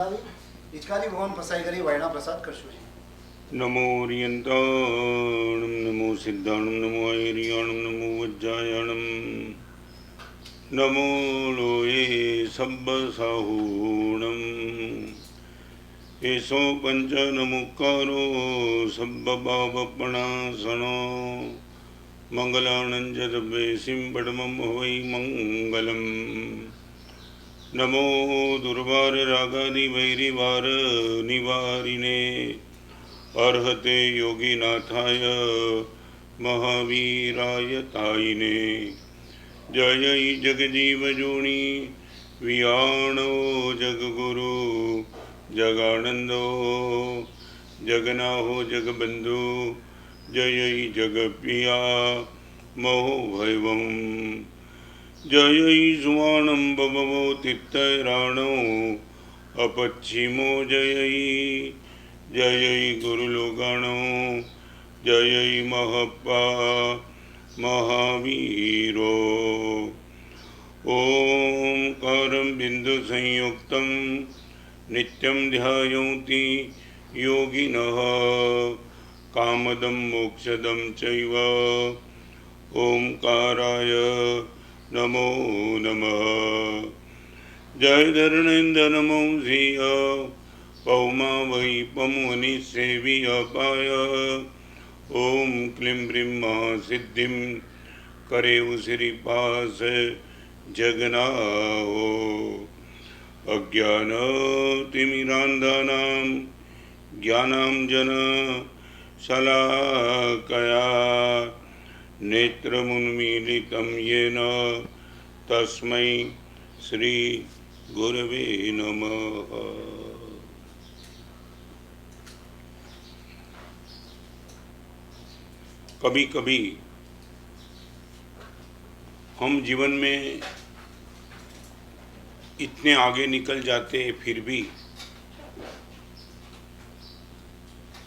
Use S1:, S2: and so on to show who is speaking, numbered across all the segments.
S1: इचकारी भवन पसाईगरी वायना प्रसाद करशुजी
S2: नमो रियंताणं नमो सिद्धाणं नमो ऐरियाणं नमो वज्रायणं नमो लोये सब्बसाहूणम् एषो पंचनमुक्कारो सब्बपापप्रणाशनो मंगलानं जदभ्येसिं पडमं वै मंगलम् नमो दुर्वार रागादि वैरिवार निवारिणे अर्हते योगीनाथाय महावीराय तायिने जय जगजीवजोनि वियाणो जगगुरु जगानंदो जगनाहो जगबंधु जय जगप्रिया मोहो भैवम जय सुवाणं बभवो तीर्थराणो अपच्छिमो जय जय गुरुलोगाणो जय महप्पा महावीरो ओंकारं बिंदु संयुक्तं नित्यं ध्यायन्ति योगिनः कामदं मोक्षदं चैव ओंकाराय नमो नमः जय धरणेन्द्र नमो धिय पौमा वै पमुनि सेवी अपाय ओम क्लीं ब्रीं महासिद्धिं करे उसिरिपास जगनाहो अज्ञानतिमिरान्धानां ज्ञानाञ्जन शलाकया नेत्रमुन्मीलितं येन तस्मै श्री गुरवे नमः। कभी कभी हम जीवन में इतने आगे निकल जाते फिर भी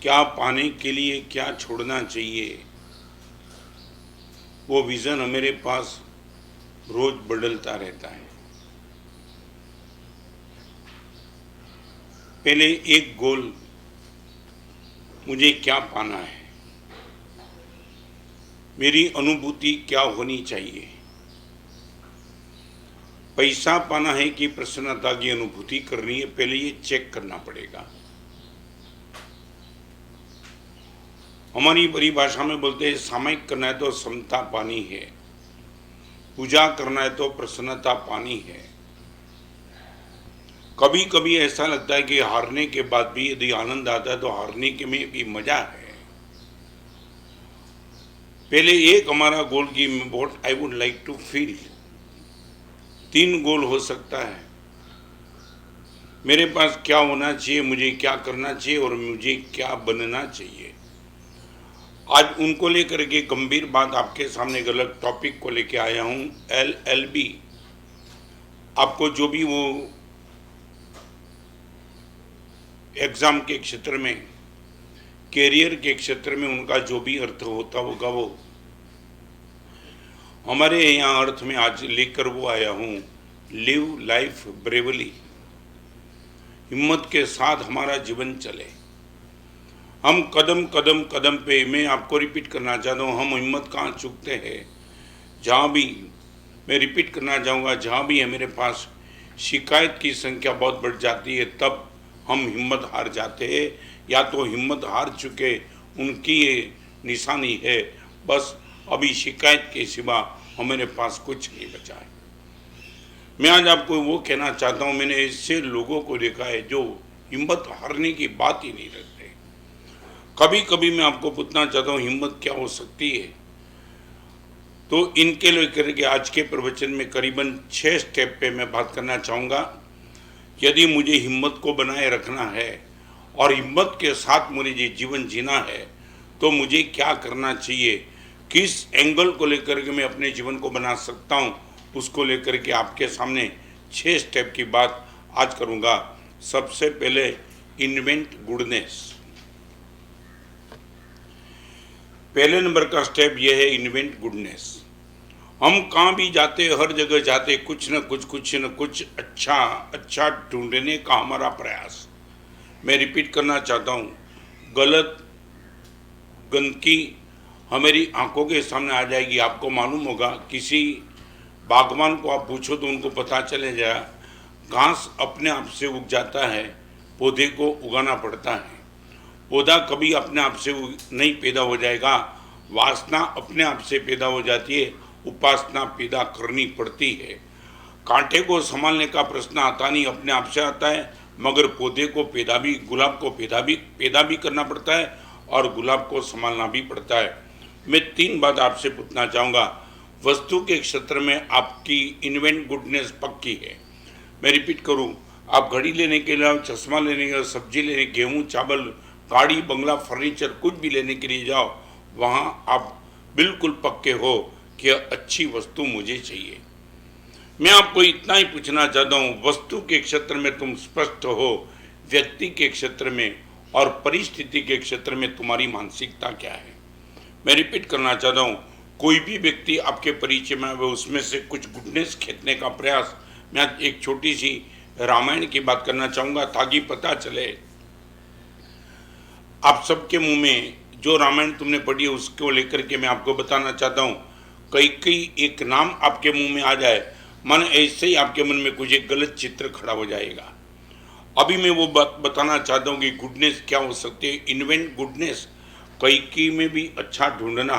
S2: क्या पाने के लिए क्या छोड़ना चाहिए वो विज़न हमारे पास रोज बदलता रहता है। पहले एक गोल, मुझे क्या पाना है, मेरी अनुभूति क्या होनी चाहिए, पैसा पाना है कि प्रसन्नता की अनुभूति करनी है, पहले ये चेक करना पड़ेगा। हमारी परिभाषा में बोलते हैं सामायिक करना है तो समता पानी है, पूजा करना है तो प्रसन्नता पानी है। कभी कभी ऐसा लगता है कि हारने के बाद भी यदि आनंद आता है तो हारने के में भी मजा है। पहले एक हमारा गोल की what I would like to feel, 3 goal हो सकता है। मेरे पास क्या होना चाहिए, मुझे क्या करना चाहिए और मुझे क्या बनना चाहिए। आज उनको लेकर के गंभीर बात आपके सामने गलत टॉपिक को लेके आया हूं। LLB, आपको जो भी वो एग्जाम के क्षेत्र में, कैरियर के क्षेत्र में उनका जो भी अर्थ होता होगा, वो हमारे यहाँ अर्थ में आज लेकर वो आया हूँ। लिव लाइफ ब्रेवली, हिम्मत के साथ हमारा जीवन चले। हम कदम कदम कदम पे, मैं आपको रिपीट करना चाहता हूँ, हम हिम्मत कहाँ चूकते हैं। जहाँ भी, मैं रिपीट करना चाहूँगा, जहाँ भी है मेरे पास शिकायत की संख्या बहुत बढ़ जाती है, तब हम हिम्मत हार जाते हैं। या तो हिम्मत हार चुके उनकी ये निशानी है, बस अभी शिकायत के सिवा हमारे पास कुछ नहीं बचा है। मैं आज आपको वो कहना चाहता हूँ, मैंने ऐसे लोगों को देखा है जो हिम्मत हारने की बात ही नहीं रखते। कभी कभी मैं आपको पूछना चाहता हूँ हिम्मत क्या हो सकती है। तो इनके लेकर के आज के प्रवचन में करीबन 6 स्टेप पे मैं बात करना चाहूँगा। यदि मुझे हिम्मत को बनाए रखना है और हिम्मत के साथ मुझे जीवन जीना है तो मुझे क्या करना चाहिए, किस एंगल को लेकर के मैं अपने जीवन को बना सकता हूँ, उसको लेकर के आपके सामने 6 स्टेप की बात आज करूँगा। सबसे पहले इन्वेंट गुडनेस। पहले नंबर का स्टेप यह है इन्वेंट गुडनेस। हम कहाँ भी जाते, हर जगह जाते, कुछ न कुछ अच्छा अच्छा ढूंढने का हमारा प्रयास। मैं रिपीट करना चाहता हूँ, गलत गंदगी हमारी आंखों के सामने आ जाएगी। आपको मालूम होगा, किसी बागवान को आप पूछो तो उनको पता चले जाए, घास अपने आप से उग जाता है, पौधे को उगाना पड़ता है। पौधा कभी अपने आप से नहीं पैदा हो जाएगा, वासना अपने आप से पैदा हो जाती है, उपासना पैदा करनी पड़ती है। कांटे को संभालने का प्रश्न आता नहीं, अपने आप से आता है, मगर पौधे को पैदा भी, गुलाब को पैदा भी करना पड़ता है और गुलाब को संभालना भी पड़ता है। मैं 3 बात आपसे पूछना चाहूँगा। वस्तु के क्षेत्र में आपकी इन्वेंट गुडनेस पक्की है। मैं रिपीट करूँ, आप घड़ी लेने के लिए, चश्मा लेने के लिए, सब्जी लेने, गेहूँ, चावल, गाड़ी, बंगला, फर्नीचर, कुछ भी लेने के लिए जाओ, वहाँ आप बिल्कुल पक्के हो कि अच्छी वस्तु मुझे चाहिए। मैं आपको इतना ही पूछना चाहता हूँ, वस्तु के क्षेत्र में तुम स्पष्ट हो, व्यक्ति के क्षेत्र में और परिस्थिति के क्षेत्र में तुम्हारी मानसिकता क्या है? मैं रिपीट करना चाहता हूँ, कोई भी व्यक्ति आपके परिचय में आवे, उसमें से कुछ गुडनेस खींचने का प्रयास। मैं आज एक छोटी सी रामायण की बात करना चाहूँगा ताकि पता चले आप सबके मुंह में, जो रामायण तुमने पढ़ी है उसको लेकर के मैं आपको बताना चाहता हूँ। कई एक नाम आपके मुंह में आ जाए, मन ऐसे ही आपके मन में कुछ एक गलत चित्र खड़ा हो जाएगा। अभी मैं वो बात बताना चाहता हूँ कि गुडनेस क्या हो सकती है। इन्वेंट गुडनेस, कई में भी अच्छा ढूंढना,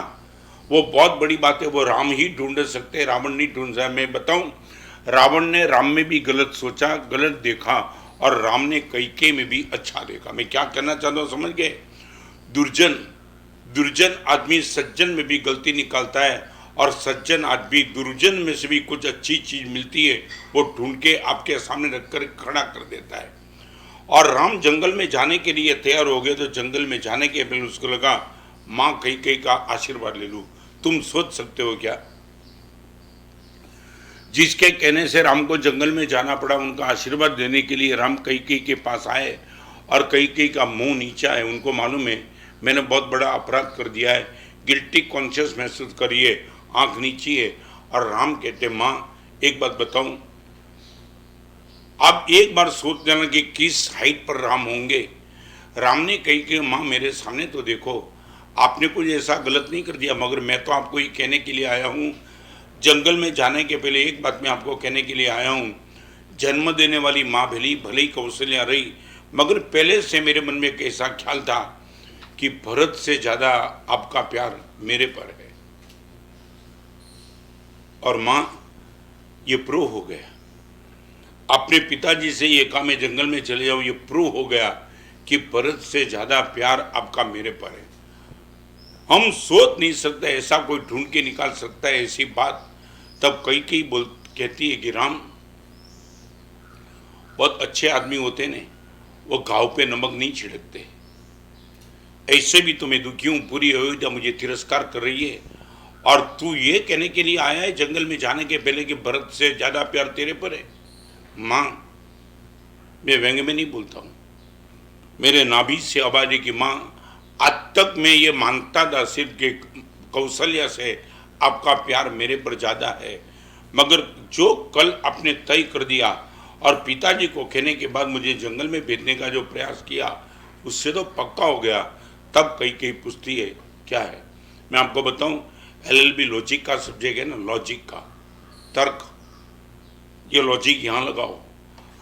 S2: वो बहुत बड़ी बात है। वो राम ही ढूंढ सकते, रावण नहीं ढूंढ सकता। मैं बताऊं, रावण ने राम में भी गलत सोचा, गलत देखा, और राम ने कई में भी अच्छा देखा। मैं क्या कहना चाहता हूँ, समझ गए? दुर्जन आदमी सज्जन में भी गलती निकालता है, और सज्जन आदमी दुर्जन में से भी कुछ अच्छी चीज मिलती है, वो ढूंढ के आपके सामने रखकर खड़ा कर देता है। और राम जंगल में जाने के लिए तैयार हो गए, तो जंगल में जाने के पहले उसको लगा माँ कई का आशीर्वाद ले लूं। तुम सोच सकते हो क्या, जिसके कहने से राम को जंगल में जाना पड़ा, उनका आशीर्वाद देने के लिए राम कई के पास आए, और कई का मुंह नीचा है। उनको मालूम है मैंने बहुत बड़ा अपराध कर दिया है, गिल्टी कॉन्शियस महसूस करिए, आंख नीची है। और राम कहते, माँ एक बात बताऊं, आप एक बार सोच लेना कि किस हाइट पर राम होंगे। राम ने कही कि माँ मेरे सामने तो देखो, आपने कुछ ऐसा गलत नहीं कर दिया, मगर मैं तो आपको ये कहने के लिए आया हूँ, जंगल में जाने के पहले एक बात मैं आपको कहने के लिए आया हूँ। जन्म देने वाली माँ भले ही कौशल्या रही, मगर पहले से मेरे मन में एक ऐसा ख्याल था कि भरत से ज्यादा आपका प्यार मेरे पर है। और माँ ये प्रूव हो गया, अपने पिताजी से ये कहा मैं जंगल में चले जाऊं, ये प्रूव हो गया कि भरत से ज्यादा प्यार आपका मेरे पर है। हम सोच नहीं सकते ऐसा कोई ढूंढ के निकाल सकता है ऐसी बात। तब कई कहती है कि राम बहुत अच्छे आदमी होते ने, वो घाव पे नमक नहीं छिड़कते। ऐसे भी तुम्हें दुखी हूं, पूरी अयोध्या मुझे तिरस्कार कर रही है, और तू ये कहने के लिए आया है जंगल में जाने के पहले कि भरत से ज्यादा प्यार तेरे पर है। माँ मैं व्यंग में नहीं बोलता हूं, मेरे नाभि से आवाज है कि माँ आज तक मैं ये मानता था सिर्फ कि कौशल्या से आपका प्यार मेरे पर ज्यादा है, मगर जो कल आपने तय कर दिया और पिताजी को कहने के बाद मुझे जंगल में भेजने का जो प्रयास किया, उससे तो पक्का हो गया। तब कई पूछती है क्या है। मैं आपको बताऊं, LLB लॉजिक का सब्जेक्ट है ना, लॉजिक का तर्क, ये लॉजिक यहाँ लगाओ।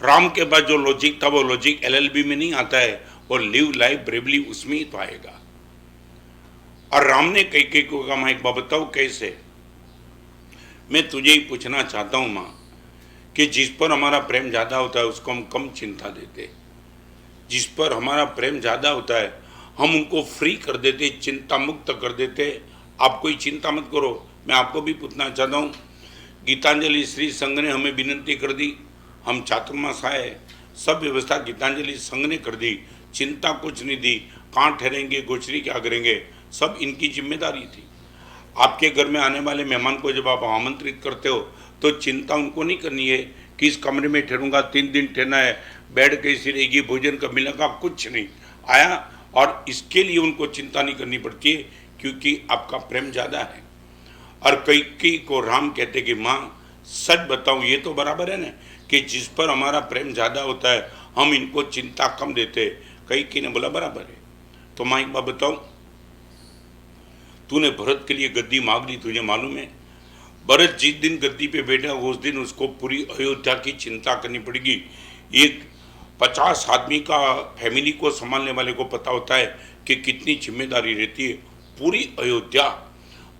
S2: राम के बाद जो लॉजिक था वो लॉजिक LLB में नहीं आता है, और लिव लाइफ ब्रेवली उसमें ही तो आएगा। और राम ने कई को कहा माँ एक बात बताओ कैसे। मैं तुझे ही पूछना चाहता हूँ माँ, कि जिस पर हमारा प्रेम ज्यादा होता है उसको हम कम चिंता देते, जिस पर हमारा प्रेम ज्यादा होता है हम उनको फ्री कर देते, चिंता मुक्त कर देते। आप कोई चिंता मत करो। मैं आपको भी पूछना चाहता हूँ, गीतांजलि श्री संघ ने हमें विनंती कर दी, हम चातुर्मास आए, सब व्यवस्था गीतांजलि संघ ने कर दी, चिंता कुछ नहीं दी, कहाँ ठहरेंगे, गोचरी क्या करेंगे, सब इनकी जिम्मेदारी थी। आपके घर में आने वाले मेहमान को जब आप आमंत्रित करते हो तो चिंता उनको नहीं करनी है कि इस कमरे में ठहरूंगा, 3 दिन ठहरना है, बेड कैसी रहेगी, भोजन कब मिलेगा, कुछ नहीं आया। और इसके लिए उनको चिंता नहीं करनी पड़ती है क्योंकि आपका प्रेम ज़्यादा है। और कैकेयी को राम कहते कि माँ सच बताऊं, ये तो बराबर है ना कि जिस पर हमारा प्रेम ज्यादा होता है हम इनको चिंता कम देते। कैकेयी ने बोला बराबर है। तो माँ एक बात बताऊं, तूने भरत के लिए गद्दी मांग ली, तुझे मालूम है भरत जिस दिन गद्दी पे बैठा उस दिन उसको पूरी अयोध्या की चिंता करनी पड़ेगी। एक 50 आदमी का फैमिली को संभालने वाले को पता होता है कि कितनी जिम्मेदारी रहती है। पूरी अयोध्या,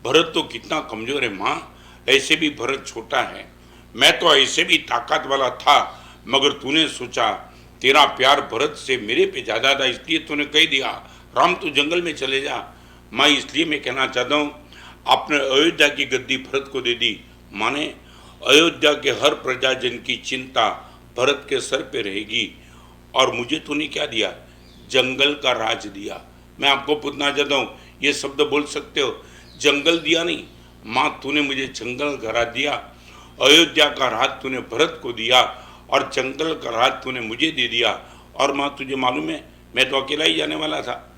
S2: भरत तो कितना कमजोर है माँ, ऐसे भी भरत छोटा है, मैं तो ऐसे भी ताकत वाला था, मगर तूने सोचा तेरा प्यार भरत से मेरे पे ज्यादा था, इसलिए तूने कह दिया राम तू जंगल में चले जा। माँ इसलिए मैं कहना चाहता हूँ आपने अयोध्या की गद्दी भरत को दे दी, माने अयोध्या के हर प्रजाजन की चिंता भरत के सर पे रहेगी। और मुझे तूने क्या दिया, जंगल का राज दिया। मैं आपको पूछना चाहता हूँ, ये शब्द बोल सकते हो, जंगल दिया नहीं माँ, तूने मुझे जंगल का राज दिया। अयोध्या का राज तूने भरत को दिया और जंगल का राज तूने मुझे दे दिया। और माँ तुझे मालूम है मैं तो अकेला ही जाने वाला था,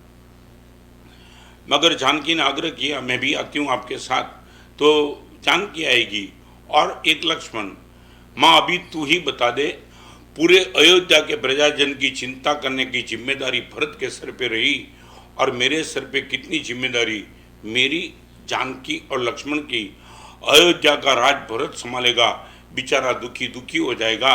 S2: मगर जानकी ने आग्रह किया मैं भी आती हूँ आपके साथ, तो जानकी आएगी और एक लक्ष्मण। माँ अभी तू ही बता दे, पूरे अयोध्या के प्रजाजन की चिंता करने की जिम्मेदारी भरत के सर पे रही और मेरे सर पे कितनी जिम्मेदारी, मेरी, जानकी और लक्ष्मण की। अयोध्या का राज भरत संभालेगा, बेचारा दुखी दुखी हो जाएगा,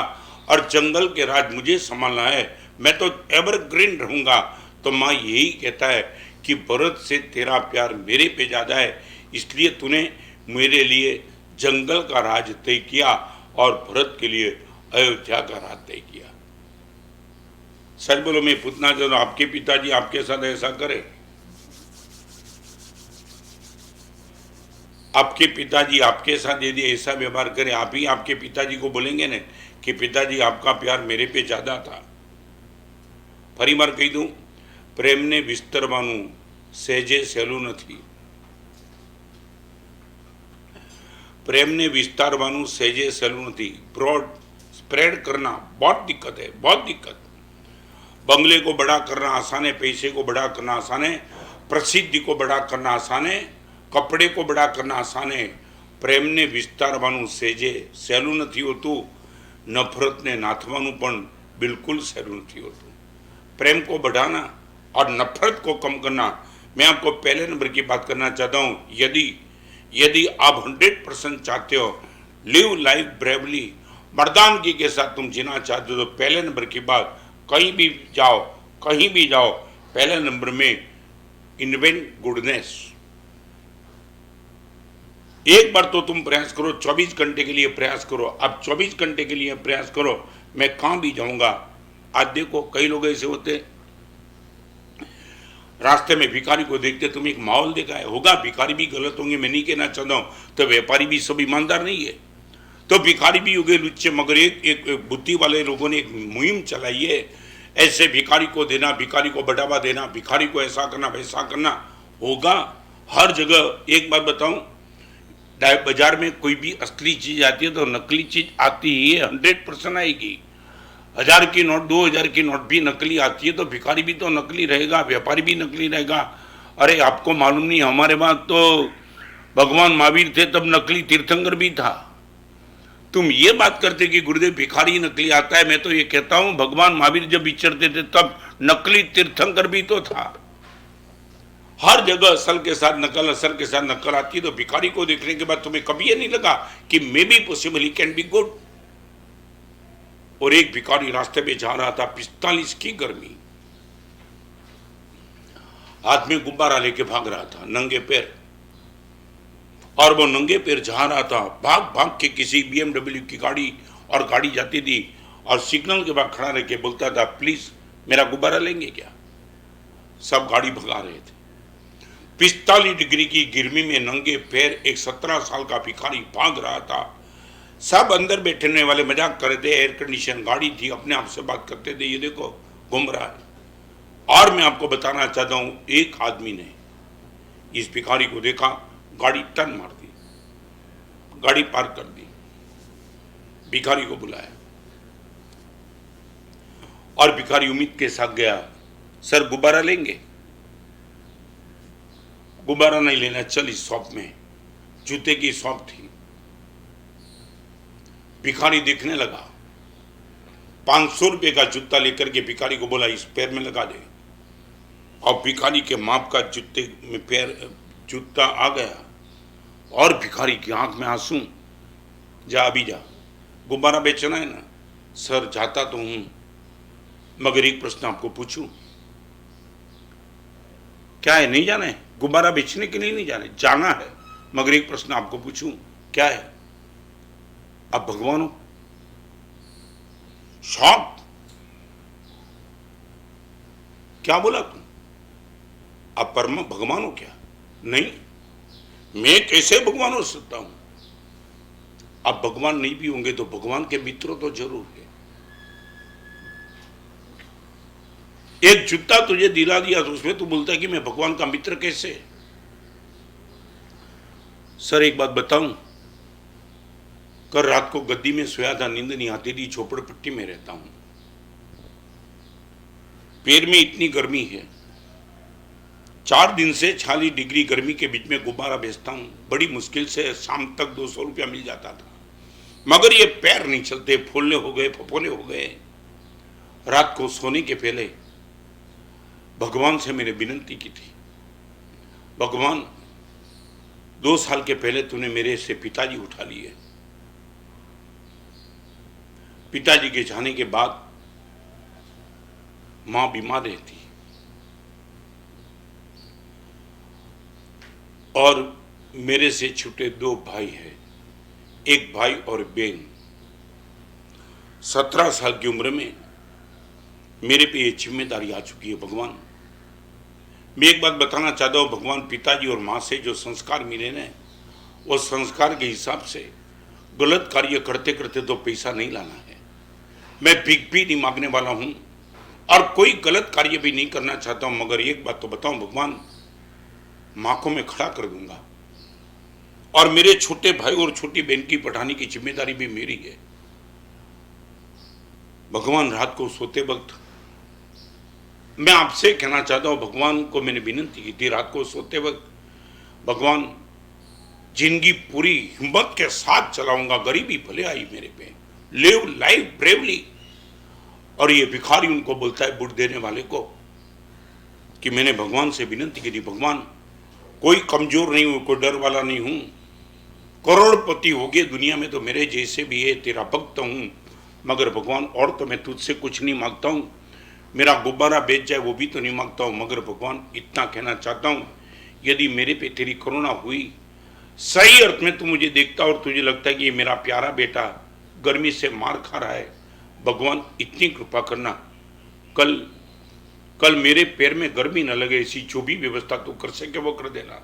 S2: और जंगल के राज मुझे संभालना है, मैं तो एवरग्रीन रहूंगा। तो माँ यही कहता है कि भरत से तेरा प्यार मेरे पे ज्यादा है, इसलिए तूने मेरे लिए जंगल का राज तय किया और भरत के लिए अयोध्या का राज तय किया। सच बोलो, मैं पूछना चाहता हूं आपके पिताजी आपके साथ ऐसा करे? आपके पिताजी आपके साथ यदि ऐसा व्यवहार करे, आप ही आपके पिताजी को बोलेंगे ना कि पिताजी आपका प्यार मेरे पे ज्यादा था? फरी बार कही दूं, प्रेम ने विस्तरवानु सहजे सहेલું નથી। प्रेम ने विस्तारवानु सहजे सहेલું નથી। ब्रॉड स्प्रेड करना बहुत दिक्कत है, बहुत दिक्कत। बंगले को बड़ा करना आसान है, पैसे को बड़ा करना आसान है, प्रसिद्धि को बड़ा करना आसान है, कपड़े को बड़ा करना आसान है। प्रेम ने विस्तारवानु सहजे सहेલું નથી હોતું, नफरत ने नाथवानु पण बिल्कुल सहेલું નથી હોતું। प्रेम को बढ़ाना और नफरत को कम करना। मैं आपको पहले नंबर की बात करना चाहता हूं, यदि आप 100% चाहते हो, लिव लाइफ ब्रेवली, मर्दानगी के साथ तुम जीना चाहते हो, तो पहले नंबर की बात, कहीं भी जाओ, पहले नंबर में इन्वेंट गुडनेस। एक बार तो तुम प्रयास करो, 24 घंटे के लिए प्रयास करो। अब 24 घंटे के लिए प्रयास करो, मैं कहां भी जाऊंगा। आज देखो कई लोग ऐसे होते, रास्ते में भिखारी को देखते, तुम एक माहौल देखा है होगा, भिखारी भी गलत होंगे, मैं नहीं कहना चाहता हूं, तो व्यापारी भी सब ईमानदार नहीं है, तो भिखारी भी होंगे लुच्चे, मगर एक बुद्धि वाले लोगों ने एक मुहिम चलाई है, ऐसे भिखारी को देना, भिखारी को बढ़ावा देना, भिखारी को ऐसा करना वैसा करना, होगा हर जगह। एक बात बताऊं, बाजार में कोई भी असली चीज आती है तो नकली चीज आती ही है, 100% आएगी। 1000 की नोट, 2000 की नोट भी नकली आती है, तो भिखारी भी तो नकली रहेगा, व्यापारी भी नकली रहेगा। अरे आपको मालूम नहीं, हमारे वहां तो भगवान महावीर थे तब नकली तीर्थंकर भी था। तुम ये बात करते कि गुरुदेव भिखारी नकली आता है, मैं तो ये कहता हूं भगवान महावीर जब विचरते थे तब नकली तीर्थंकर भी तो था। हर जगह असल के साथ नकल, असल के साथ नकल आती है, तो भिखारी को देखने के बाद तुम्हें कभी ये नहीं लगा कि may be possible he can be good. और एक भिखारी रास्ते पे जा रहा था, 45 की गर्मी, हाथ में गुब्बारा लेके भाग रहा था नंगे पैर, और वो नंगे पैर जा रहा था, भाग भाग के किसी BMW की गाड़ी, और गाड़ी जाती थी, और सिग्नल के बाद खड़ा रह के बोलता था प्लीज मेरा गुब्बारा लेंगे क्या। सब गाड़ी भगा रहे थे। 45 डिग्री की गर्मी में नंगे पैर एक 17 साल का भिखारी भाग रहा था। सब अंदर बैठने वाले मजाक कर रहे थे, एयर कंडीशन गाड़ी थी, अपने आप से बात करते थे, ये देखो घूम रहा है। और मैं आपको बताना चाहता हूं, एक आदमी ने इस भिखारी को देखा, गाड़ी टर्न मार दी, गाड़ी पार्क कर दी, भिखारी को बुलाया, और भिखारी उम्मीद के साथ गया, सर गुब्बारा लेंगे? गुब्बारा नहीं लेना, चल इस शॉप में जूते की शॉप थी। भिखारी देखने लगा, 500 रुपये का जूता लेकर के भिखारी को बोला इस पैर में लगा दे, और भिखारी के माप का जूते में जूता आ गया और भिखारी की आंख में आंसू। जा अभी जा, गुब्बारा बेचना है ना? सर जाता तो हूं, मगर एक प्रश्न आपको पूछूं, क्या है? नहीं जाना है? गुब्बारा बेचने के लिए नहीं जाना है, मगर एक प्रश्न आपको पूछूं, क्या है? अब भगवान हो? शॉप? क्या बोला तुम? अब परम भगवान हो क्या? नहीं, मैं कैसे भगवान हो सकता हूं? अब भगवान नहीं भी होंगे तो भगवान के मित्र तो जरूर है। एक जूता तुझे दिला दिया तो उसमें तू बोलता है कि मैं भगवान का मित्र कैसे? सर एक बात बताऊं, कल रात को गद्दी में सोया था, नींद नहीं आती थी, झोपड़पट्टी में रहता हूं, पैर में इतनी गर्मी है, 4 दिन से 40 डिग्री गर्मी के बीच में गुब्बारा बेचता हूं, बड़ी मुश्किल से शाम तक 200 रुपया मिल जाता था, मगर ये पैर नहीं चलते, फूलने हो गए, फफोले हो गए। रात को सोने के पहले भगवान से मैंने विनती की थी, भगवान 2 साल के पहले तूने मेरे से पिताजी उठा लिए, पिताजी के जाने के बाद मां बीमार रहती और मेरे से छूटे 2 भाई हैं, एक भाई और बहन। 17 साल की उम्र में मेरे पे ये जिम्मेदारी आ चुकी है। भगवान, मैं एक बात बताना चाहता हूँ, भगवान पिताजी और माँ से जो संस्कार मिले ना, वो संस्कार के हिसाब से गलत कार्य करते करते तो पैसा नहीं लाना है। मैं भीख भी नहीं मांगने वाला हूँ और कोई गलत कार्य भी नहीं करना चाहता हूँ, मगर एक बात तो बताऊं भगवान, माँ को मैं खड़ा कर दूंगा और मेरे छोटे भाई और छोटी बहन की पढ़ाने की जिम्मेदारी भी मेरी है। भगवान रात को सोते वक्त मैं आपसे कहना चाहता हूं, भगवान को मैंने विनती की थी रात को सोते वक्त, भगवान जिंदगी पूरी हिम्मत के साथ चलाऊंगा, गरीबी भले आई मेरे पे, लिव लाइफ ब्रेवली। और ये भिखारी उनको बोलता है, बुट देने वाले को, कि मैंने भगवान से विनती की थी, भगवान कोई कमजोर नहीं हूं, कोई डर वाला नहीं हूं, करोड़पति हो गए दुनिया में तो मेरे जैसे भी है, तेरा भक्त हूं, मगर भगवान और तो मैं तुझसे कुछ नहीं मांगता हूं, मेरा गुब्बारा बेच जाए वो भी तो नहीं मांगता हूं, मगर भगवान इतना कहना चाहता हूं, यदि मेरे पे तेरी करुणा हुई, सही अर्थ में तू मुझे देखता और तुझे लगता है कि ये मेरा प्यारा बेटा गर्मी से मार खा रहा है, भगवान इतनी कृपा करना, कल मेरे पैर में गर्मी न लगे, ऐसी जो भी व्यवस्था तू कर सके वो कर देना।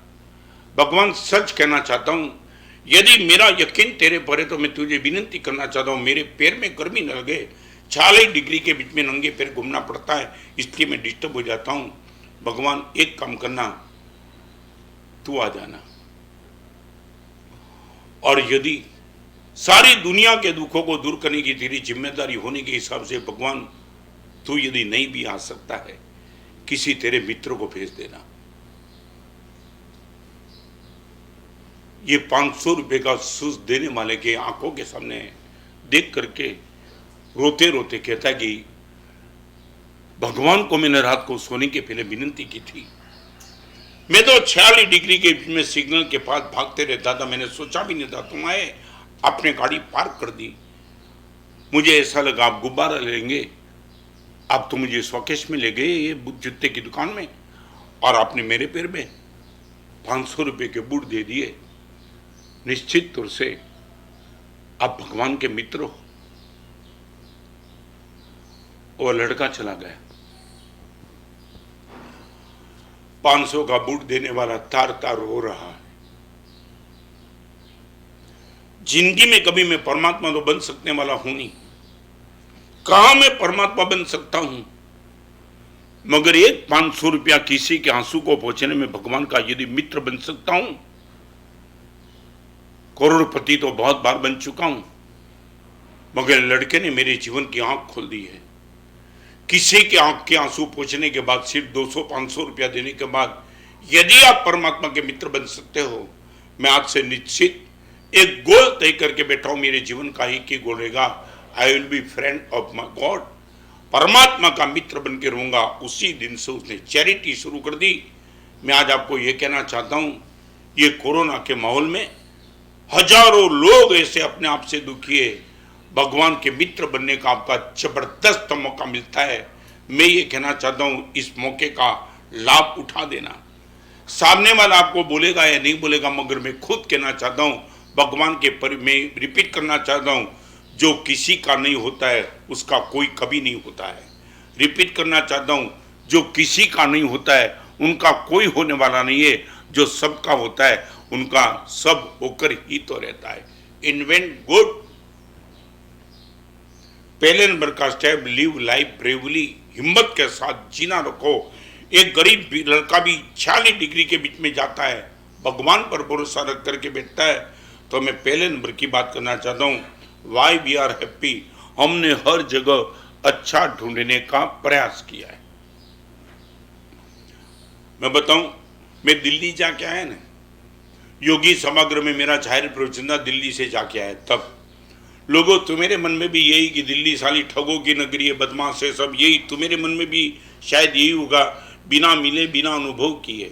S2: भगवान सच कहना चाहता हूं, यदि मेरा यकीन तेरे पर है तो मैं तुझे विनती करना चाहता हूं, मेरे पैर में गर्मी न लगे, 40 डिग्री के बीच में नंगे पैर घूमना पड़ता है, इसलिए मैं डिस्टर्ब हो जाता हूं। भगवान एक काम करना, तू आ जाना, और यदि सारी दुनिया के दुखों को दूर करने की तेरी जिम्मेदारी होने के हिसाब से भगवान तू यदि नहीं भी आ सकता है, किसी तेरे मित्र को भेज देना। ये 500 रुपए का शूज देने वाले के आंखों के सामने देख करके रोते रोते कहता है कि भगवान को मैंने रात को सोने के पहले विनती की थी, मैं तो 46 डिग्री के बीच में सिग्नल के पास भागते रहता था, मैंने सोचा भी नहीं था तुम आए, आपने गाड़ी पार्क कर दी, मुझे ऐसा लगा आप गुब्बारा लेंगे, आप तो मुझे शोकेश में ले गए ये जूते की दुकान में, और आपने मेरे पैर में 500 रुपए के बूट दे दिए, निश्चित तौर से आप भगवान के मित्र हो। वो लड़का चला गया, 500 का बूट देने वाला तार तार रो रहा है। जिंदगी में कभी मैं परमात्मा तो बन सकने वाला हूं नहीं, कहां मैं परमात्मा बन सकता हूं, मगर एक 500 रुपया किसी के आंसू को पहुंचने में भगवान का यदि मित्र बन सकता हूं, करोड़पति तो बहुत बार बन चुका हूं, मगर लड़के ने मेरे जीवन की आंख खोल दी है। किसी के आंख के आंसू पहुंचने के बाद, सिर्फ 200-500 रुपया देने के बाद यदि आप परमात्मा के मित्र बन सकते हो, मैं आज से निश्चित एक गोल तय करके बैठा हूं, मेरे जीवन का एक ही गोल रहेगा, I will be friend of my God, परमात्मा का मित्र बन के रहूंगा। उसी दिन से उसने चैरिटी शुरू कर दी। मैं आज आपको यह कहना चाहता हूं, ये कोरोना के माहौल में हजारों लोग ऐसे अपने आप से दुखी है, भगवान के मित्र बनने का आपका जबरदस्त मौका मिलता है। मैं ये कहना चाहता हूं, इस मौके का लाभ उठा देना। सामने वाला आपको बोलेगा या नहीं बोलेगा, मगर मैं खुद कहना चाहता हूं, भगवान के मैं रिपीट करना चाहता हूं, जो किसी का नहीं होता है उसका कोई कभी नहीं होता है। रिपीट करना चाहता हूं, जो किसी का नहीं होता है उनका कोई होने वाला नहीं है। जो सबका होता है उनका सब होकर ही तो रहता है। Invent good. पहले नंबर का स्टेप, लिव लाइफ ब्रेवली, हिम्मत के साथ जीना रखो। एक गरीब लड़का भी 46 डिग्री के बीच में जाता है, भगवान पर भरोसा रख करके बैठता है। तो मैं पहले नंबर की बात करना चाहता हूँ, वाई वी आर हैप्पी। हमने हर जगह अच्छा ढूंढने का प्रयास किया है। मैं बताऊं, मैं दिल्ली जाके आया ना, योगी सभागृह में मेरा जाहिर प्रवचन था, दिल्ली से जाके आया। तब लोगों, तुम्हारे मन में भी यही कि दिल्ली साली ठगों की नगरी है, बदमाश है, सब यही तुम्हारे मन में भी शायद यही होगा, बिना मिले बिना अनुभव किए।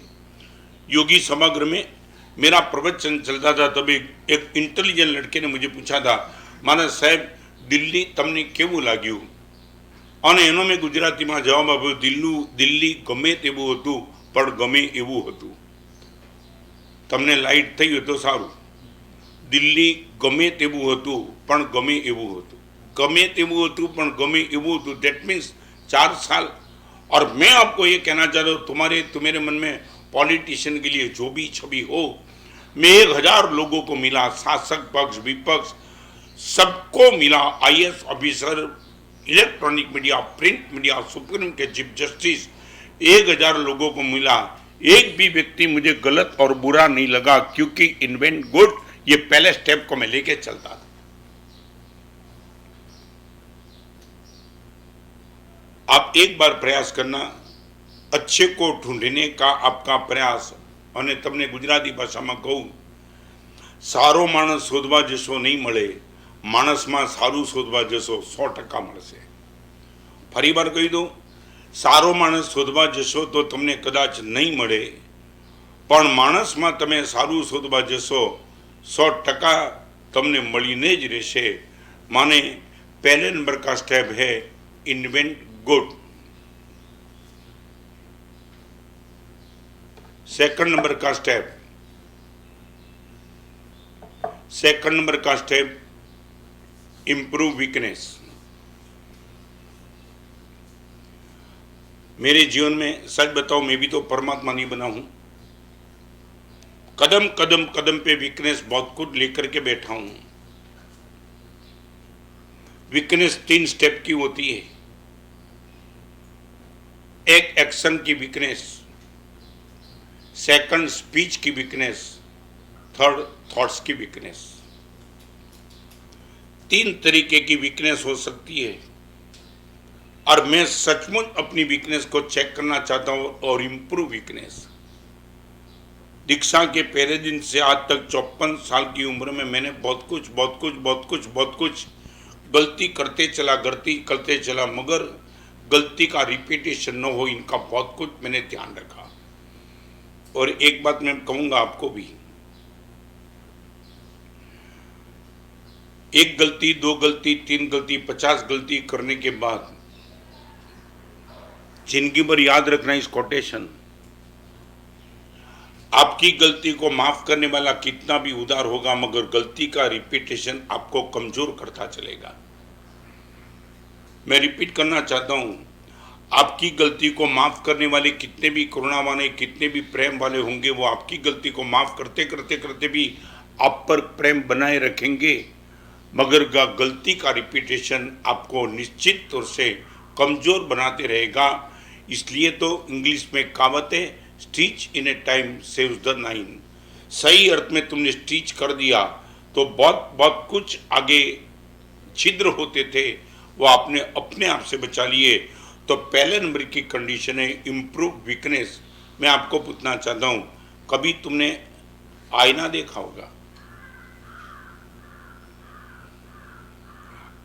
S2: योगी सभागृह में मेरा प्रवचन चलता था, तब एक इंटेलिजेंट लड़के ने मुझे पूछा था, मानस साहब दिल्ली तमने केवू लाग्યું? અને એનો મેં ગુજરાતીમાં જવાબ આપ્યો, દિલ્હી ગમે તેવું હતું પણ ગમે એવું હતું। તમને લાઈટ થઈ હોય તો સારું। દિલ્હી ગમે તેવું હતું પણ ગમે એવું હતું, ગમે તેવું હતું પણ ગમે એવું હતું, दैट मीन्स 4 साल। और मैं आपको ये कहना चाहता हूँ, तुम्हारे मन में पॉलिटिशियन के लिए जो भी छवि हो, मैं 1000 लोगों को मिला, शासक पक्ष विपक्ष सबको मिला, IAS officer, electronic media, print media, supreme के चीफ जस्टिस, 1000 लोगों को मिला। एक भी व्यक्ति मुझे गलत और बुरा नहीं लगा, क्योंकि इन्वेंट गुड ये पहले स्टेप को मैं लेके चलता था। आप एक बार प्रयास करना, अच्छे को ढूंढने का आपका प्रयास। અને તમને ગુજરાતી ભાષામાં કહું, સારો માણસ શોધવા જશો નહીં મળે, માણસમાં સારું શોધવા જશો 100% મળશે। ફરીવાર કહી દઉં, સારો માણસ શોધવા જશો તો તમને કદાચ નહીં મળે, પણ માણસમાં તમે સારું શોધવા જશો 100% તમને મળીને જ રહેશે। માને पहले नंबर का स्टेप है इन्वेंट गुड। सेकंड नंबर का स्टेप इंप्रूव वीकनेस। मेरे जीवन में सच बताओ, मैं भी तो परमात्मा नहीं बना हूं। कदम कदम कदम पे वीकनेस बहुत कुछ लेकर के बैठा हूं। वीकनेस 3 स्टेप की होती है। एक एक्शन की वीकनेस, सेकंड स्पीच की वीकनेस, थर्ड थॉट्स की वीकनेस। 3 तरीके की वीकनेस हो सकती है, और मैं सचमुच अपनी वीकनेस को चेक करना चाहता हूं और इंप्रूव वीकनेस। दीक्षा के पहले दिन से आज तक 54 साल की उम्र में मैंने बहुत कुछ गलती करते चला, मगर गलती का रिपीटेशन न हो, इनका बहुत कुछ मैंने ध्यान रखा। और एक बात मैं कहूंगा आपको भी, 1 गलती, 2 गलती, 3 गलती, 50 गलती करने के बाद जिंदगी भर याद रखना इस कोटेशन, आपकी गलती को माफ करने वाला कितना भी उदार होगा, मगर गलती का रिपीटेशन आपको कमजोर करता चलेगा। मैं रिपीट करना चाहता हूं, आपकी गलती को माफ करने वाले कितने भी करुणा वाले, कितने भी प्रेम वाले होंगे, वो आपकी गलती को माफ करते भी आप पर प्रेम बनाए रखेंगे, मगर गलती का रिपीटेशन आपको निश्चित तौर से कमजोर बनाते रहेगा। इसलिए तो इंग्लिश में कहावत है, stitch in A time saves the 9। सही अर्थ में तुमने स्टिच कर दिया तो बहुत कुछ आगे छिद्र होते थे, वो आपने अपने आप से बचा लिए। तो पहले नंबर की कंडीशन है इंप्रूव वीकनेस। मैं आपको पूछना चाहता हूँ, कभी तुमने आईना देखा होगा,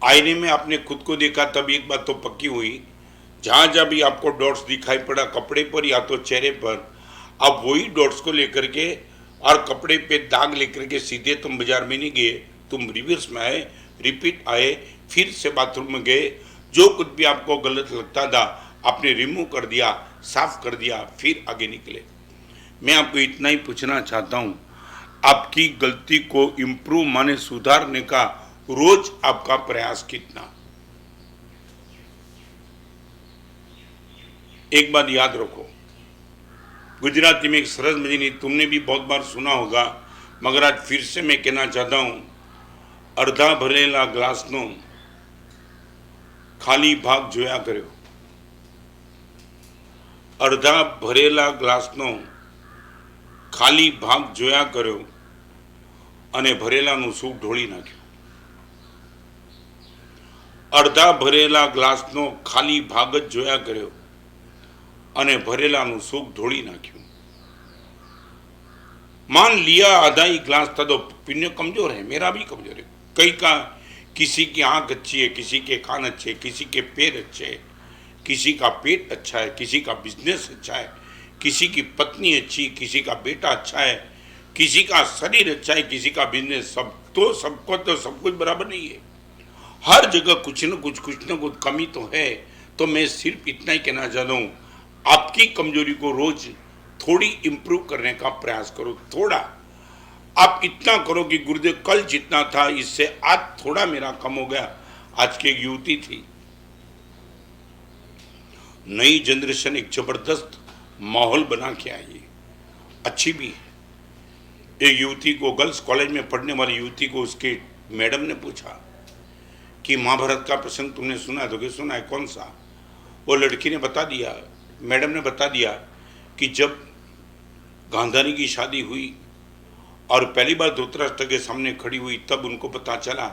S2: आईने में आपने खुद को देखा, तब एक बात तो पक्की हुई, जहां जहां भी आपको डॉट्स दिखाई पड़ा कपड़े पर या तो चेहरे पर, आप वही डॉट्स को लेकर के और कपड़े पे दाग लेकर के सीधे तुम बाजार में नहीं गए, तुम रिवर्स में आए, रिपीट आए, फिर से बाथरूम में गए, जो कुछ भी आपको गलत लगता था आपने रिमूव कर दिया, साफ कर दिया, फिर आगे निकले। मैं आपको इतना ही पूछना चाहता हूं, आपकी गलती को इम्प्रूव माने सुधारने का रोज आपका प्रयास कितना। एक बात याद रखो, गुजराती में एक सरस मजानी, तुमने भी बहुत बार सुना होगा, मगर आज फिर से मैं कहना चाहता हूं, अर्धा भरेला ग्लास नो खाली भाग जोया कर्यो। अर्धा भरेला ग्लास नो खाली भाग जोया कर्यो અને ભરેલાનું સૂપ ઢોળી નાખ્યું। અડધા ભરેલા ગ્લાસનો ખાલી ભાગ જ જોયા કર્યો અને ભરેલાનું સૂપ ઢોળી નાખ્યું। मान लिया आधा ही ग्लास था तो पुण्य कमजोर है, मेरा भी कमजोर है, कई का किसी की आंख अच्छी है, किसी के कान अच्छे, किसी के पैर अच्छे है, किसी का पेट अच्छा है, किसी का बिजनेस अच्छा है, किसी की पत्नी अच्छी, किसी का बेटा अच्छा है, किसी का शरीर अच्छा है, किसी का बिजनेस, सबको तो सब कुछ बराबर नहीं है, हर जगह कुछ न कुछ कमी तो है। तो मैं सिर्फ इतना ही कहना चाहता हूँ, आपकी कमजोरी को रोज थोड़ी इंप्रूव करने का प्रयास करो। थोड़ा आप इतना करो कि गुरुदेव कल जितना था इससे आज थोड़ा मेरा कम हो गया। आज की एक युवती थी, नई जनरेशन एक जबरदस्त माहौल बना के आई है, अच्छी भी है। एक युवती को, गर्ल्स कॉलेज में पढ़ने वाली युवती को उसके मैडम ने पूछा कि महाभारत का प्रसंग तुमने सुना है? तो क्या सुना है, कौन सा? वो लड़की ने बता दिया, मैडम ने बता दिया कि जब गांधारी की शादी हुई और पहली बार धृतराष्ट्र के सामने खड़ी हुई, तब उनको पता चला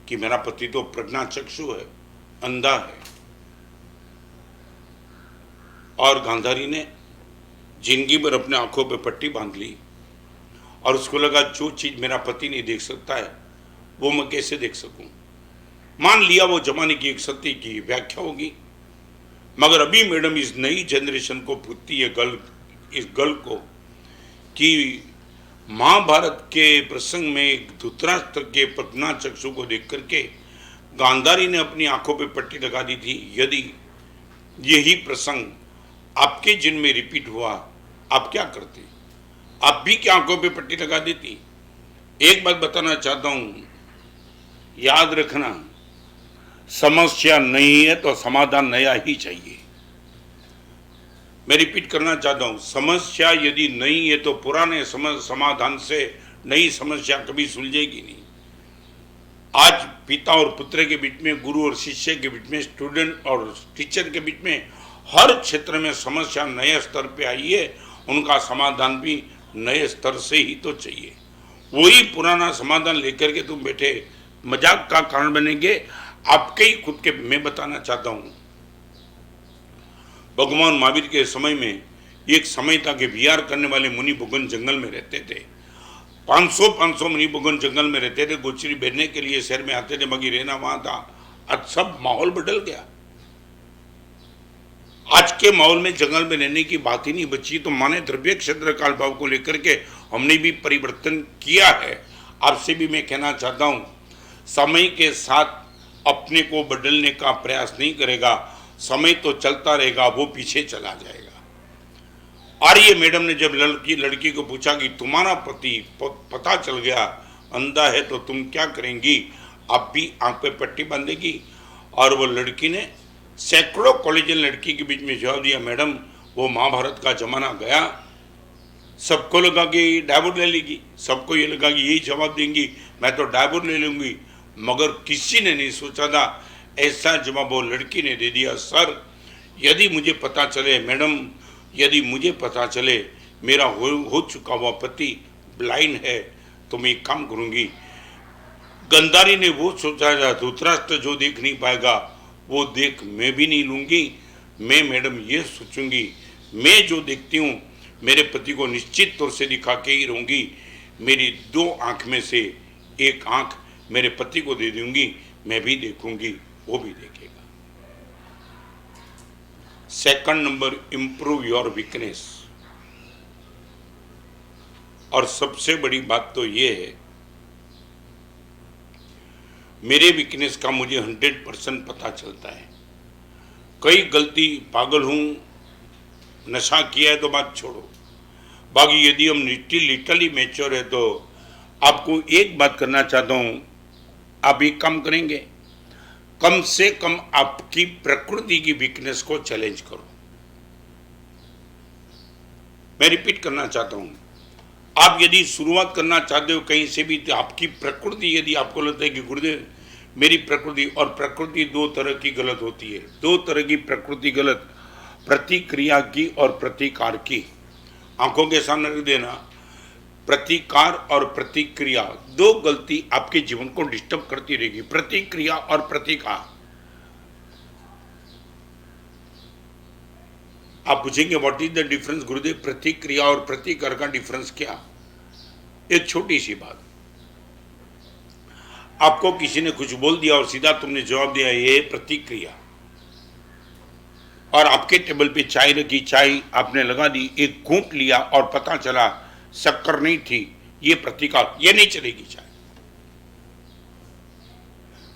S2: कि मेरा पति तो प्रज्ञाचक्षु है, अंधा है। और गांधारी ने जिंदगी भर अपने आंखों पे पट्टी बांध ली और उसको लगा जो चीज मेरा पति नहीं देख सकता है वो मैं कैसे देख सकूं। मान लिया वो जमाने की एक सत्य की व्याख्या होगी, मगर अभी मैडम इस नई जनरेशन को पूछती है, इस गर्ल को, कि महाभारत के प्रसंग में धृतराष्ट्र के प्रज्ञाचक्षु को देख करके गांधारी ने अपनी आंखों पे पट्टी लगा दी थी। यदि यही प्रसंग आपके जिन में रिपीट हुआ, आप क्या करते? आप भी क्या आंखों पे पट्टी लगा देती? एक बात बताना चाहता हूं, याद रखना, समस्या नहीं है तो समाधान नया ही चाहिए। मैं रिपीट करना चाहता हूं, समस्या यदि नहीं है तो पुराने समाधान से नई समस्या कभी सुलझेगी नहीं। आज पिता और पुत्र के बीच में, गुरु और शिष्य के बीच में, स्टूडेंट और टीचर के बीच में, हर क्षेत्र में समस्या नए स्तर पे आई है, उनका समाधान भी नए स्तर से ही तो चाहिए। वही पुराना समाधान लेकर के तुम बैठे मजाक का कारण बनेंगे आपके ही खुद के। मैं बताना चाहता हूं, भगवान महावीर के समय में एक समय था कि विहार करने वाले मुनि भगवान जंगल में रहते थे। 500 मुनि भगवान जंगल में रहते थे, गोचरी बैठने के लिए शहर में आते थे, बाकी रहना वहां था। आज सब माहौल बदल गया, आज के माहौल में जंगल में रहने की बात ही नहीं बची। तो माने द्रव्य क्षेत्र काल भाव को लेकर के हमने भी परिवर्तन किया है। आपसे भी मैं कहना चाहता हूं, समय के साथ अपने को बदलने का प्रयास नहीं करेगा, समय तो चलता रहेगा, वो पीछे चला जाएगा। और ये मैडम ने जब लड़की को पूछा कि तुम्हारा पति पता चल गया अंधा है तो तुम क्या करेंगी, आप भी आंख पे पट्टी बांधेगी? और वो लड़की ने सैकड़ों कॉलेजियन लड़की के बीच में जवाब दिया, मैडम वो महाभारत का जमाना गया। सबको लगा कि डाइवोर्स ले लेगी, सबको ये लगा कि यही जवाब देंगी, मैं तो डाइवोर्स ले लूंगी, मगर किसी ने नहीं सोचा था ऐसा जवाब वो लड़की ने दे दिया। सर, यदि मुझे पता चले, मैडम यदि मुझे पता चले मेरा हो चुका हुआ पति ब्लाइंड है तो मैं एक काम करूंगी। गांधारी ने वो सोचा था, धृतराष्ट्र जो देख नहीं पाएगा वो देख मैं भी नहीं लूंगी। मैं मैडम ये सोचूंगी, मैं जो देखती हूँ मेरे पति को निश्चित तौर से दिखा के ही रहूंगी। मेरी 2 आंख में से एक आंख मेरे पति को दे दूंगी, मैं भी देखूंगी, वो भी देखेगा। Second number, improve your weakness. और सबसे बड़ी बात तो ये है, मेरे वीकनेस का मुझे 100% पता चलता है। कई गलती, पागल हूं, नशा किया है तो बात छोड़ो, बाकी यदि हम लिटरली मैच्योर है तो आपको एक बात करना चाहता हूं, आप एक काम करेंगे, कम से कम आपकी प्रकृति की वीकनेस को चैलेंज करो। मैं रिपीट करना चाहता हूं, आप यदि शुरुआत करना चाहते हो कहीं से भी, तो आपकी प्रकृति, यदि आपको लगता है कि गुरुदेव मेरी प्रकृति, और प्रकृति 2 तरह की गलत होती है, 2 तरह की प्रकृति गलत, प्रतिक्रिया की और प्रतिकार की। आंखों के सामने रख देना, प्रतिकार और प्रतिक्रिया, 2 गलती आपके जीवन को डिस्टर्ब करती रहेगी, प्रतिक्रिया और प्रतिकार। आप पूछेंगे व्हाट इज द डिफरेंस गुरुदेव, प्रतिक्रिया और प्रतिकार का डिफरेंस क्या? एक छोटी सी बात, आपको किसी ने कुछ बोल दिया और सीधा तुमने जवाब दिया, ये प्रतिक्रिया। और आपके टेबल पे चाय रखी, चाय आपने लगा दी, एक घूंट लिया और पता चला शक्कर नहीं थी, ये प्रतिकार, ये नहीं चलेगी चाय।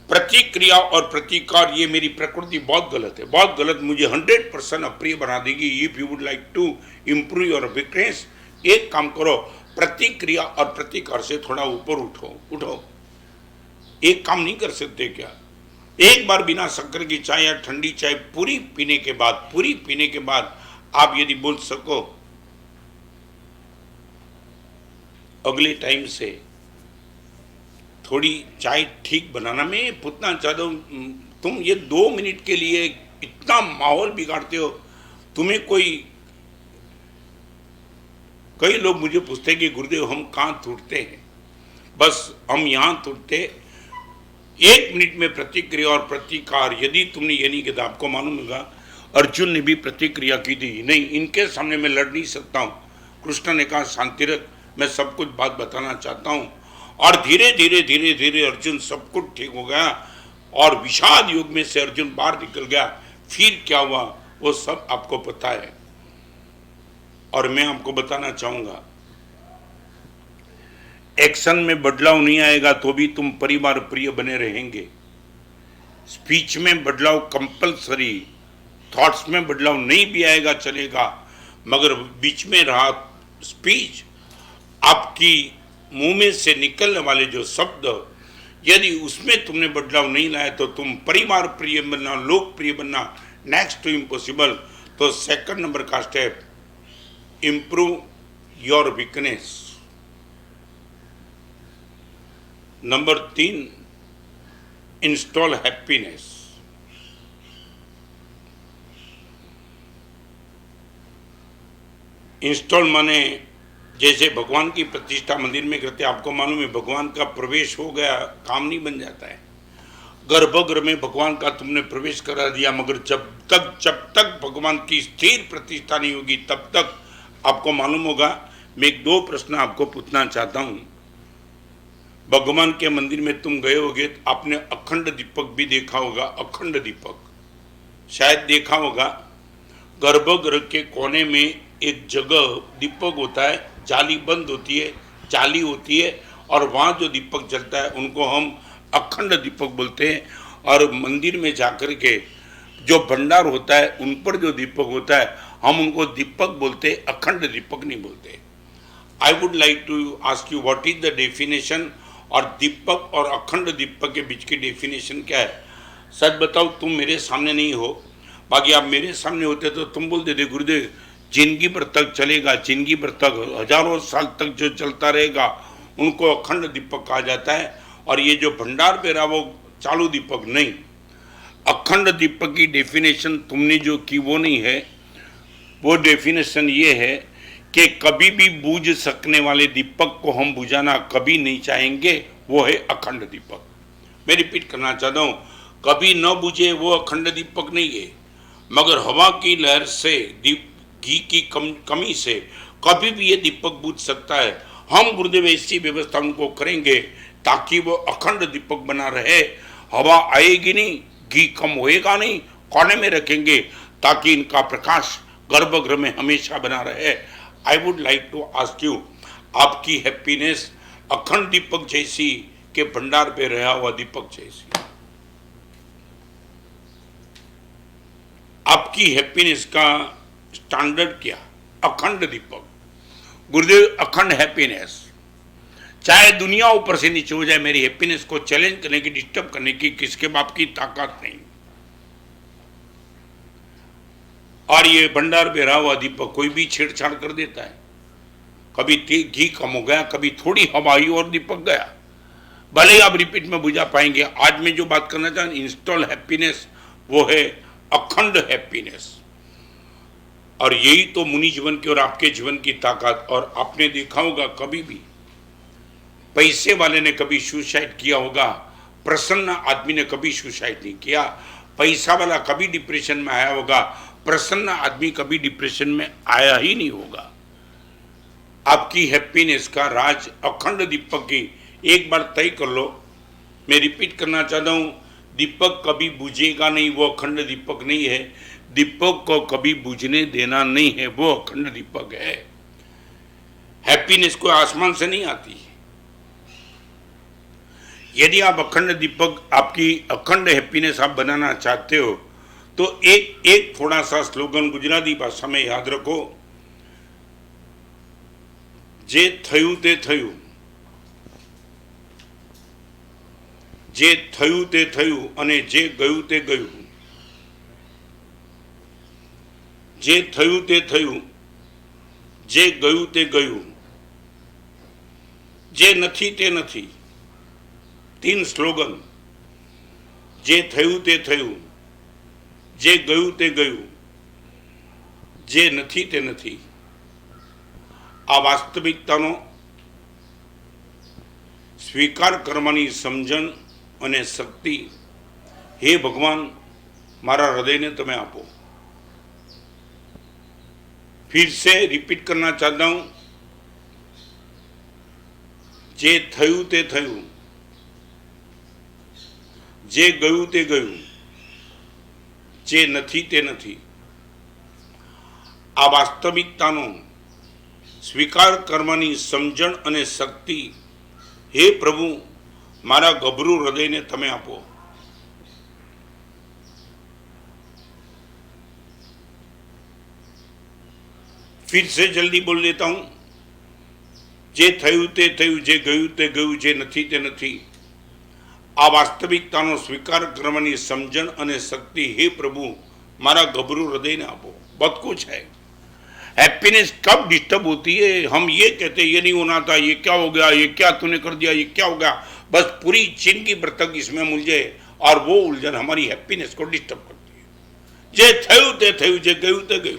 S2: प्रतिक्रिया और प्रतिकार, ये मेरी प्रकृति बहुत गलत है, बहुत गलत, मुझे 100% अप्रिय बना देगी। If you would like to improve your weakness, एक काम करो, प्रतिक्रिया और प्रतिकार से थोड़ा ऊपर उठो। एक काम नहीं कर सकते क्या? एक बार बिना शक्कर की चाय या ठंडी चाय पूरी पीने के बाद आप यदि बोल सको, अगले टाइम से थोड़ी चाय ठीक बनाना। मैं पूछना चाहता हूं, तुम ये 2 मिनट के लिए इतना माहौल बिगाड़ते हो, तुम्हें कई लोग मुझे पूछते हैं कि गुरुदेव हम कहाँ टूटते हैं? बस हम यहाँ टूटते, 1 मिनट में प्रतिक्रिया और प्रतिकार। यदि तुमने ये नहीं किया, आपको मालूम होगा अर्जुन ने भी प्रतिक्रिया की थी, नहीं इनके सामने मैं लड़ नहीं सकता हूँ। कृष्ण ने कहा शांति रख, मैं सब कुछ बात बताना चाहता हूँ। और धीरे धीरे अर्जुन सब कुछ ठीक हो गया और विषाद युग में से अर्जुन बाहर निकल गया। फिर क्या हुआ वो सब आपको पता है, और मैं आपको बताना चाहूंगा, एक्शन में बदलाव नहीं आएगा तो भी तुम परिवार प्रिय बने रहेंगे। स्पीच में बदलाव कंपलसरी, थॉट्स में बदलाव नहीं भी आएगा चलेगा, मगर बीच में रहा स्पीच, आपकी मुंह में से निकलने वाले जो शब्द, यदि उसमें तुमने बदलाव नहीं लाया तो तुम परिवार प्रिय बनना, लोकप्रिय बनना नेक्स्ट टू इम्पॉसिबल। तो सेकंड नंबर का step, improve your weakness. Number 3, install happiness. Install माने जैसे भगवान की प्रतिष्ठा मंदिर में करते, आपको मालूम है भगवान का प्रवेश हो गया काम नहीं बन जाता है। गर्भगृह में भगवान का तुमने प्रवेश करा दिया, मगर जब तक भगवान की स्थिर प्रतिष्ठा नहीं होगी तब तक आपको मालूम होगा। मैं 2 प्रश्न आपको पूछना चाहता हूं। भगवान के मंदिर में तुम गए होगे, आपने अखंड दीपक भी देखा होगा, अखंड दीपक शायद देखा होगा। गर्भगृह के कोने में एक जगह दीपक होता है, जाली बंद होती है, जाली होती है, और वहाँ जो दीपक जलता है उनको हम अखंड दीपक बोलते हैं। और मंदिर में जाकर के जो भंडार होता है उन पर जो दीपक होता है हम उनको दीपक बोलते हैं, अखंड दीपक नहीं बोलते। I would like to ask you what is the definition, और दीपक और अखंड दीपक के बीच की डेफिनेशन क्या है? सच बताओ, तुम मेरे सामने नहीं हो, बाकी आप मेरे सामने होते तो तुम बोल देते गुरुदेव जिंदगी भर तक चलेगा, जिंदगी भर तक, हजारों साल तक जो चलता रहेगा उनको अखंड दीपक कहा जाता है। और ये जो भंडार पे रहा वो चालू दीपक नहीं। अखंड दीपक की डेफिनेशन तुमने जो की वो नहीं है, वो डेफिनेशन ये है कि कभी भी बूझ सकने वाले दीपक को हम बुझाना कभी नहीं चाहेंगे, वो है अखंड दीपक। मैं रिपीट करना चाहता हूँ, कभी न बुझे वो अखंड दीपक नहीं है, मगर हवा की लहर से, घी की कमी से कभी भी ये दीपक बुझ सकता है। हम गुरुदेव ऐसी व्यवस्था उनको करेंगे ताकि वो अखंड दीपक बना रहे, हवा आएगी नहीं, घी कम होएगा नहीं, कोने में रखेंगे ताकि इनका प्रकाश गर्भगृह में हमेशा बना रहे। I would like to ask you, आपकी हैप्पीनेस अखंड दीपक जैसी के भंडार पे रहा हुआ दीपक जैसी, आपकी हैप्पीनेस का स्टैंडर्ड क्या? अखंड दीपक, गुरुदेव अखंड हैप्पीनेस। चाहे दुनिया ऊपर से नीचे हो जाए, मेरी हैप्पीनेस को चैलेंज करने की, डिस्टर्ब करने की किसके बाप की ताकत नहीं। और ये भंडार पे रहा हुआ दीपक कोई भी छेड़छाड़ कर देता है, कभी घी कम हो गया, कभी थोड़ी हवा आई और दीपक गया, भले ही आप रिपीट में बुझा पाएंगे। आज मैं जो बात करना चाहूँ, इंस्टॉल हैप्पीनेस, वो है अखंड हैप्पीनेस। और यही तो मुनि जीवन की और आपके जीवन की ताकत। और आपने देखा होगा, कभी भी पैसे वाले ने कभी सुसाइड किया होगा, प्रसन्न आदमी ने कभी सुसाइड नहीं किया। पैसा वाला कभी डिप्रेशन में आया होगा, प्रसन्न आदमी कभी डिप्रेशन में आया ही नहीं होगा। आपकी हैप्पीनेस का राज अखंड दीपक की, एक बार तय कर लो। मैं रिपीट करना चाहता हूं, दीपक कभी बुझेगा नहीं, वो अखंड दीपक नहीं है। दीपक को कभी बुझने देना नहीं है, वो अखंड दीपक है। हैप्पीनेस कोई आसमान से नहीं आती। यदि आप अखंड दीपक, आपकी अखंड हैप्पीनेस आप बनाना चाहते हो, तो एक थोड़ा सा स्लोगन गुजराती भाषा में याद रखो। जे थयु ते थयु, जे थयु ते थयु अने जे गयु ते गयु, जे थयु ते थयु, जे गयु ते गयु, जे नथी ते नथी। 3 स्लोगन, जे थयु ते थयु, जे गयु ते गयु, जे नथी ते नथी। आ वास्तविकतानो स्वीकार करवानी समझण अने शक्ति हे भगवान मारा हृदय ने तमे आपो। फिर से रिपीट करना चाहता हूं, जे थयु ते थयु, जे गयु ते गयु, जे नथी ते नथी। आ वास्तविकतानो स्वीकार करवानी समझण अने शक्ति हे प्रभु मारा गभरू हृदय ने तमे आपो। फिर से जल्दी बोल देता हूं, जे थयु ते थयु, जे गयु ते गयु, जे नथी ते नथी। आ वास्तविकतानो स्वीकार करवानी समझण अने शक्ति हे प्रभु मारा गभरू हृदय ने आपो। बहुत कुछ है। हैप्पीनेस कब डिस्टर्ब होती है? हम ये कहते हैं ये नहीं होना था, ये क्या हो गया, ये क्या तूने कर दिया, ये क्या हो गया, बस पूरी जिंदगी भर तक इसमें उलझे और वो उलझन हमारी हैप्पीनेस को डिस्टर्ब करती है। जे थयु ते थयु, जे गयु ते गयु।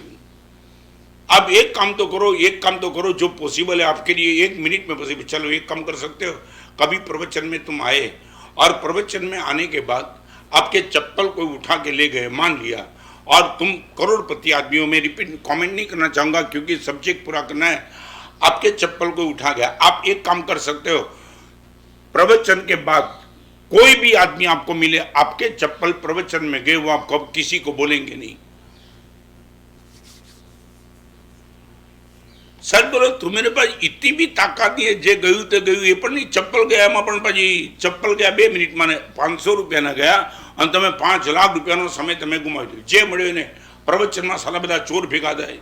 S2: अब एक काम तो करो, एक काम तो करो जो पॉसिबल है आपके लिए, 1 मिनट में पॉसिबल। चलो एक काम कर सकते हो, कभी प्रवचन में तुम आए और प्रवचन में आने के बाद आपके चप्पल कोई उठा के ले गए, मान लिया, और तुम करोड़पति आदमी हो। मैं रिपीट कमेंट नहीं करना चाहूंगा क्योंकि सब्जेक्ट पूरा करना है। आपके चप्पल को उठा गया, आप एक काम कर सकते हो, प्रवचन के बाद कोई भी आदमी आपको मिले, आपके चप्पल प्रवचन में गए, वो आप कब किसी को बोलेंगे नहीं। सर बोलो तू मेरे पास इतनी भी ताकत नहीं है, जे गयु ते गयु, ये पण नहीं, चप्पल गया पण पाजी चप्पल गया 2 मिनिट माने 500 રૂપિયાના ગયા અને તમે 5 લાખ રૂપિયાનો સમય તમે ગુમાવી દો। જે મળ્યો ને પ્રવચનમાં સાલા બધા ચોર ભેગા થાય,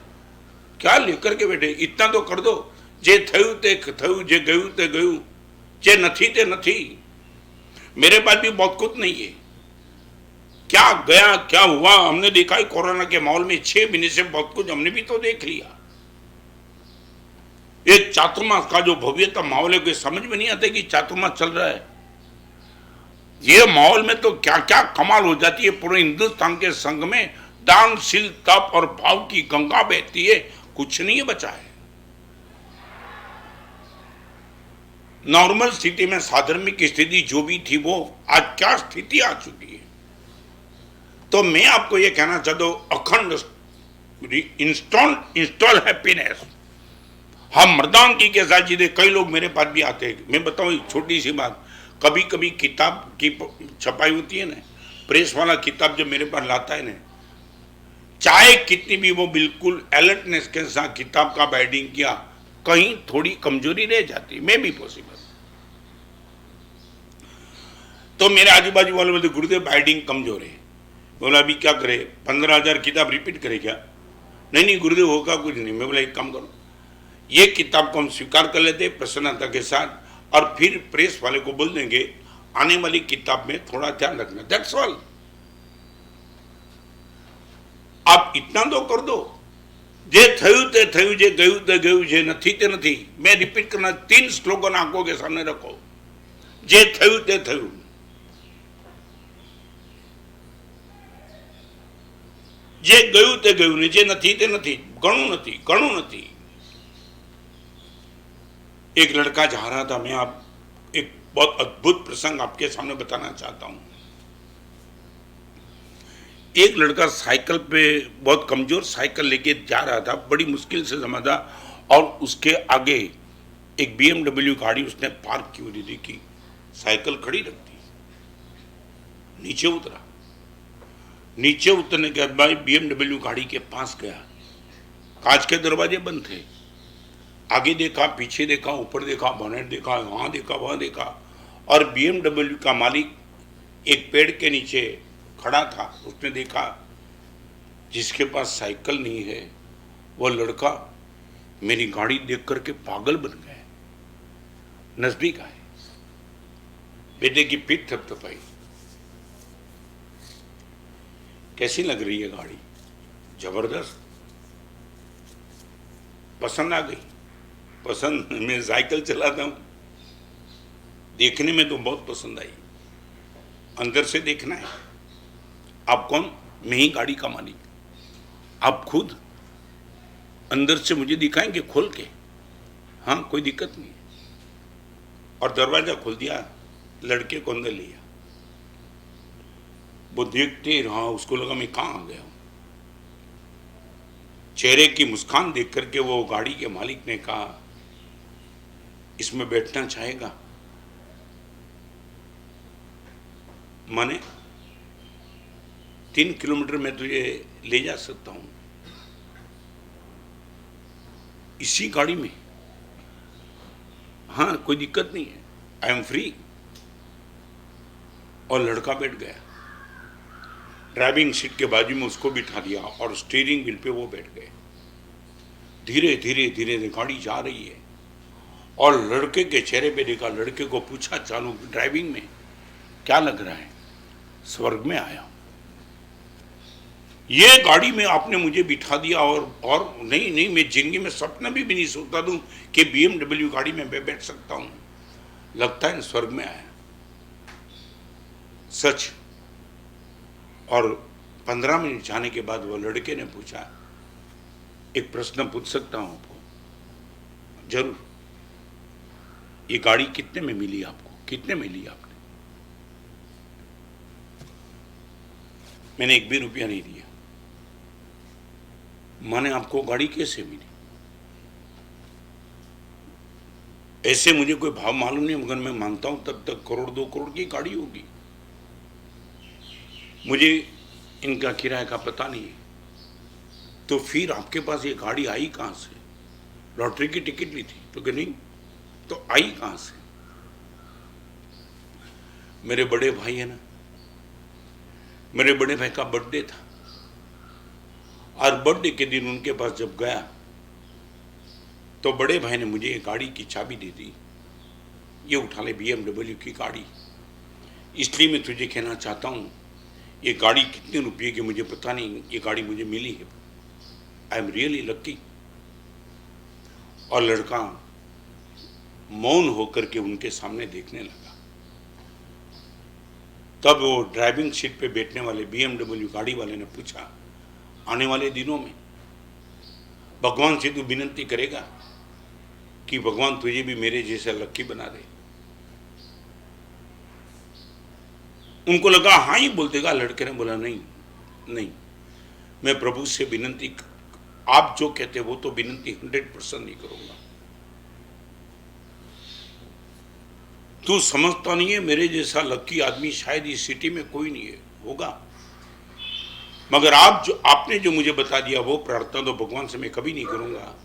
S2: क्या लेकर के बैठे, इतना तो कर दो। जे थयु ते थयु, जे गयु ते गयु, जे नथी ते नथी। मेरे पास भी बहुत कुछ नहीं है, क्या गया क्या हुआ हमने देखा ही। कोरोना के माहौल में 6 महीने से बहुत कुछ हमने भी तो देख लिया। एक चातुर्मास का जो भव्यता माहौल है, कोई समझ में नहीं आता कि चातुर्मास चल रहा है। ये माहौल में तो क्या क्या कमाल हो जाती है। पूरे हिंदुस्तान के संग में दानशील तप और भाव की गंगा बहती है, कुछ नहीं है बचा है। नॉर्मल स्थिति में साधर्मिक स्थिति जो भी थी, वो आज क्या स्थिति आ चुकी है। तो मैं आपको ये कहना चाहता हूं, अखंड इंस्टॉल हैप्पीनेस हम मर्दानगी के साथ जीते। कई लोग मेरे पास भी आते हैं। मैं बताऊं एक छोटी सी बात, कभी कभी किताब की छपाई होती है ना, प्रेस वाला किताब जब मेरे पास लाता है ना, चाहे कितनी भी वो बिल्कुल अलर्टनेस के साथ किताब का बाइंडिंग किया, कहीं थोड़ी कमजोरी रह जाती, मैं भी पॉसिबल। तो मेरे आजू बाजू वाले बोलते गुरुदेव बाइंडिंग कमजोर है। बोला अभी क्या करे, 15,000 किताब रिपीट करे क्या? नहीं नहीं गुरुदेव होगा कुछ नहीं। मैं बोला एक काम करो, ये किताब को हम स्वीकार कर लेते प्रसन्नता के साथ, और फिर प्रेस वाले को बोल देंगे आने वाली किताब में थोड़ा ध्यान रखना, दैट्स ऑल। आप इतना तो कर दो, जे थयु ते थयु, जे गयु ते गयु, जे नथी ते नथी। मैं रिपीट करना, 3 स्लोगन आंखों के सामने रखो, जे थयु ते थयु। जे गयु ते गयु ने, जे नथी ते नथी, गणु नथी, गणु नथी। एक लड़का जा रहा था, मैं आप एक बहुत अद्भुत प्रसंग आपके सामने बताना चाहता हूं। एक लड़का साइकिल पे, बहुत कमजोर साइकिल लेके जा रहा था, बड़ी मुश्किल से समझा, और उसके आगे एक BMW गाड़ी उसने पार्क की हुई देखी, साइकिल खड़ी रख दी। नीचे उतरा, नीचे उतरने के बाद भाई BMW गाड़ी के पास गया, कांच के दरवाजे बंद थे। आगे देखा, पीछे देखा, ऊपर देखा, बोनेट देखा, वहां देखा, वहां देखा, और BMW का मालिक एक पेड़ के नीचे खड़ा था। उसने देखा जिसके पास साइकिल नहीं है वो लड़का मेरी गाड़ी देख करके पागल बन गया। नजदीक आए, बेटे की पीठ थपथपाई, कैसी लग रही है गाड़ी? जबरदस्त, पसंद आ गई? पसंद, मैं साइकिल चलाता हूं, देखने में तो बहुत पसंद आई, अंदर से देखना है। आप कौन? मैं ही गाड़ी का मालिक। आप खुद अंदर से मुझे दिखाएंगे खोल के? हाँ, कोई दिक्कत नहीं। और दरवाजा खोल दिया, लड़के को अंदर लिया। वो देखते रहा, उसको लगा मैं कहां आ गया हूं। चेहरे की मुस्कान देख करके वो गाड़ी के मालिक ने कहा इसमें बैठना चाहेगा? माने 3 किलोमीटर में तुझे ले जा सकता हूं इसी गाड़ी में। हाँ, कोई दिक्कत नहीं है, आई एम फ्री। और लड़का बैठ गया, ड्राइविंग सीट के बाजू में उसको बिठा दिया और स्टीयरिंग व्हील पे वो बैठ गए। धीरे धीरे धीरे गाड़ी जा रही है, और लड़के के चेहरे पे देखा, लड़के को पूछा चालू ड्राइविंग में क्या लग रहा है? स्वर्ग में आया। ये गाड़ी में आपने मुझे बिठा दिया, और नहीं नहीं, मैं जिंदगी में सपना भी नहीं सोचता दूं कि BMW गाड़ी में मैं बैठ सकता हूं। लगता है स्वर्ग में आया, सच। और 15 मिनट जाने के बाद वो लड़के ने पूछा, एक प्रश्न पूछ सकता हूं आपको? जरूर। ये गाड़ी कितने में मिली आपको? कितने में ली आपने? मैंने 1 भी रुपया नहीं दिया। माने आपको गाड़ी कैसे मिली? ऐसे मुझे कोई भाव मालूम नहीं, मगर मैं मानता हूं तब तक 1 करोड़ 2 करोड़ की गाड़ी होगी। मुझे इनका किराए का पता नहीं है। तो फिर आपके पास ये गाड़ी आई कहां से? लॉटरी की टिकट ली थी? तो कि नहीं, तो आई कहां से? मेरे बड़े भाई है ना, मेरे बड़े भाई का बर्थडे था, और बर्थडे के दिन उनके पास जब गया तो बड़े भाई ने मुझे ये गाड़ी की चाबी दे दी, ये उठा ले BMW की गाड़ी। इसलिए मैं तुझे कहना चाहता हूँ, ये गाड़ी कितने रुपये की मुझे पता नहीं, ये गाड़ी मुझे मिली है, आई एम रियली लक्की। और लड़का मौन होकर के उनके सामने देखने लगा। तब वो ड्राइविंग सीट पे बैठने वाले BMW गाड़ी वाले ने पूछा, आने वाले दिनों में भगवान से तू विनती करेगा कि भगवान तुझे भी मेरे जैसा लक्की बना दे? उनको लगा हाँ ही बोल देगा। लड़के ने बोला नहीं नहीं, मैं प्रभु से विनती, आप जो कहते वो तो विनती 100% नहीं करूंगा, तू समझता नहीं है मेरे जैसा लकी आदमी शायद इस सिटी में कोई नहीं है, होगा। मगर आपने जो मुझे बता दिया वो प्रार्थना तो भगवान से मैं कभी नहीं करूंगा।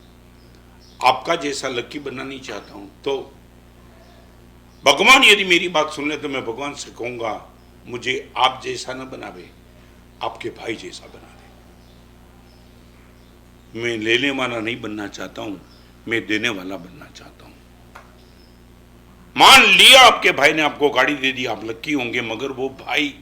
S2: आपका जैसा लकी बनना नहीं चाहता हूं। तो भगवान यदि मेरी बात सुन ले तो मैं भगवान से कहूंगा मुझे आप जैसा न बनावे, आपके भाई जैसा बना दे। मैं लेने वाला नहीं बनना चाहता हूं, मैं देने वाला बनना चाहता हूं। मान लिया आपके भाई ने आपको गाड़ी दे दी, आप लकी होंगे, मगर वो भाई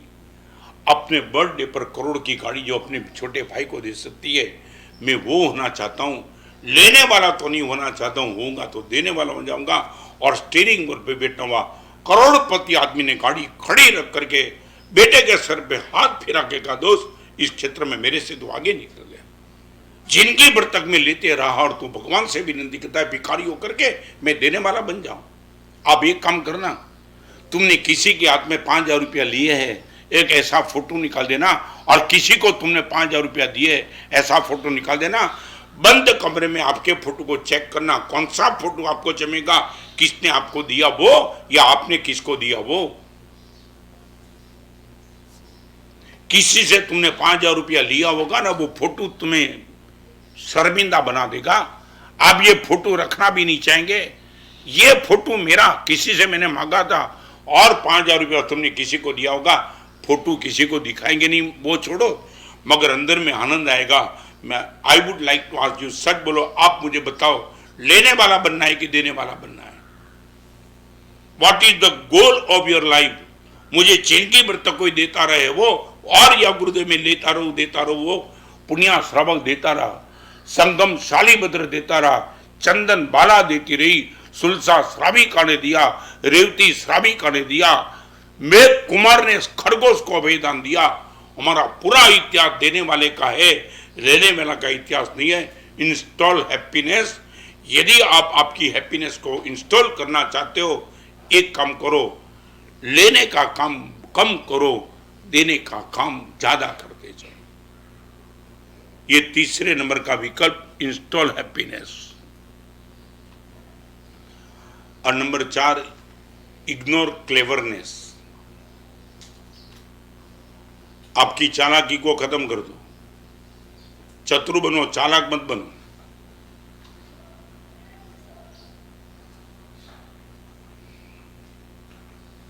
S2: अपने बर्थडे पर करोड़ की गाड़ी जो अपने छोटे भाई को दे सकती है, मैं वो होना चाहता हूं। लेने वाला तो नहीं होना चाहता हूं, होऊंगा तो देने वाला हो जाऊंगा। और स्टीयरिंग पर बैठा हुआ करोड़पति आदमी ने गाड़ी खड़ी रख करके बेटे के सर पे हाथ फिरा के कहा, दोस्त इस क्षेत्र में मेरे से तो आगे निकल गया। जिंदगी भर तक मैं लेते रहा और तू भगवान से विनती करता है भिखारी होकर के मैं देने वाला बन जाऊं। आप एक काम करना, तुमने किसी के हाथ में 5,000 रुपया लिए है, एक ऐसा फोटो निकाल देना, और किसी को तुमने 5,000 रुपया दिए ऐसा फोटो निकाल देना। बंद कमरे में आपके फोटो को चेक करना, कौन सा फोटो आपको जमेगा, किसने आपको दिया वो या आपने किसको दिया वो। किसी से तुमने 5,000 रुपया लिया होगा ना, वो फोटो तुम्हें शर्मिंदा बना देगा। आप ये फोटो रखना भी नहीं चाहेंगे। ये फोटो मेरा, किसी से मैंने मांगा था और 5,000 रुपया तुमने किसी को दिया होगा, फोटो किसी को दिखाएंगे नहीं, वो छोड़ो, मगर अंदर में आनंद आएगा। मैं I would like to ask you, सच बोलो, आप मुझे बताओ लेने वाला बनना है कि देने वाला बनना है? What is the goal of your life? मुझे जिंदगी भर तक कोई देता रहे वो, और या गुरुदेव में लेता रहो वो, पुण्या श्रावक देता रहा, संगम शालीभद्र देता रहा, चंदन बाला देती रही, सुलसा श्राविका ने दिया, रेवती श्राविका ने दिया, मेघ कुमार ने खरगोश को अभयदान दिया। हमारा पूरा इतिहास देने वाले का है, लेने वाला का इतिहास नहीं है। Install happiness. यदि आप आपकी हैप्पीनेस को इंस्टॉल करना चाहते हो, एक काम करो, लेने का काम कम करो, देने का काम ज्यादा करते जाओ। ये तीसरे नंबर का विकल्प, इंस्टॉल हैप्पीनेस। और नंबर 4, इग्नोर क्लेवरनेस। आपकी चालाकी को खत्म कर दो, चतुर बनो, चालाक मत बनो।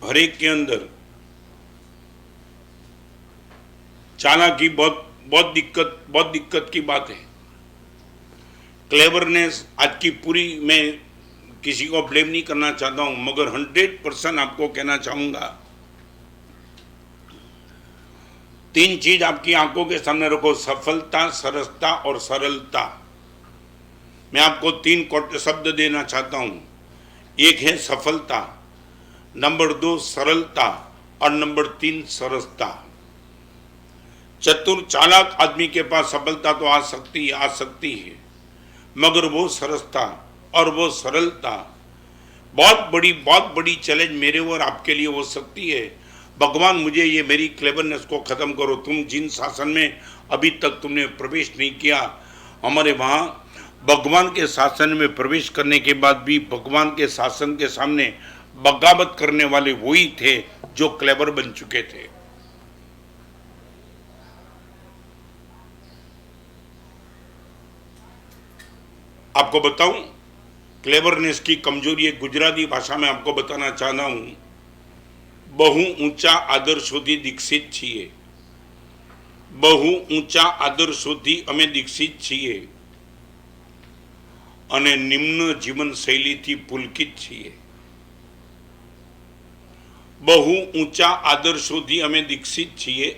S2: हर एक के अंदर चालाकी बहुत दिक्कत की बात है। क्लेवरनेस आज की पूरी, मैं किसी को ब्लेम नहीं करना चाहता हूं, मगर 100% आपको कहना चाहूंगा, 3 चीज आपकी आंखों के सामने रखो, सफलता, सरसता और सरलता। मैं आपको 3 शब्द देना चाहता हूं। एक है सफलता, नंबर 2 सरलता और नंबर 3 सरसता। चतुर चालाक आदमी के पास सफलता तो आ सकती है, मगर वो सरसता और वो सरलता बहुत बड़ी चैलेंज मेरे और आपके लिए हो सकती है। भगवान मुझे ये मेरी क्लेवरनेस को खत्म करो। तुम जिन शासन में अभी तक तुमने प्रवेश नहीं किया, हमारे वहाँ भगवान के शासन में प्रवेश करने के बाद भी भगवान के शासन के सामने बगावत करने वाले वही थे जो क्लेवर बन चुके थे। आपको बताऊं, क्लेवरनेस की कमजोरी एक गुजराती भाषा में आपको बताना चाहता हूं। बहु ऊंचा आदर्शोથી દીક્ષિત છીએ, बहु ऊंचा आदर्शोથી અમે દીક્ષિત છીએ અને નિમ્ન જીવન શૈલીથી પુલકિત છીએ। बहु ऊंचा आदर्शोથી અમે દીક્ષિત છીએ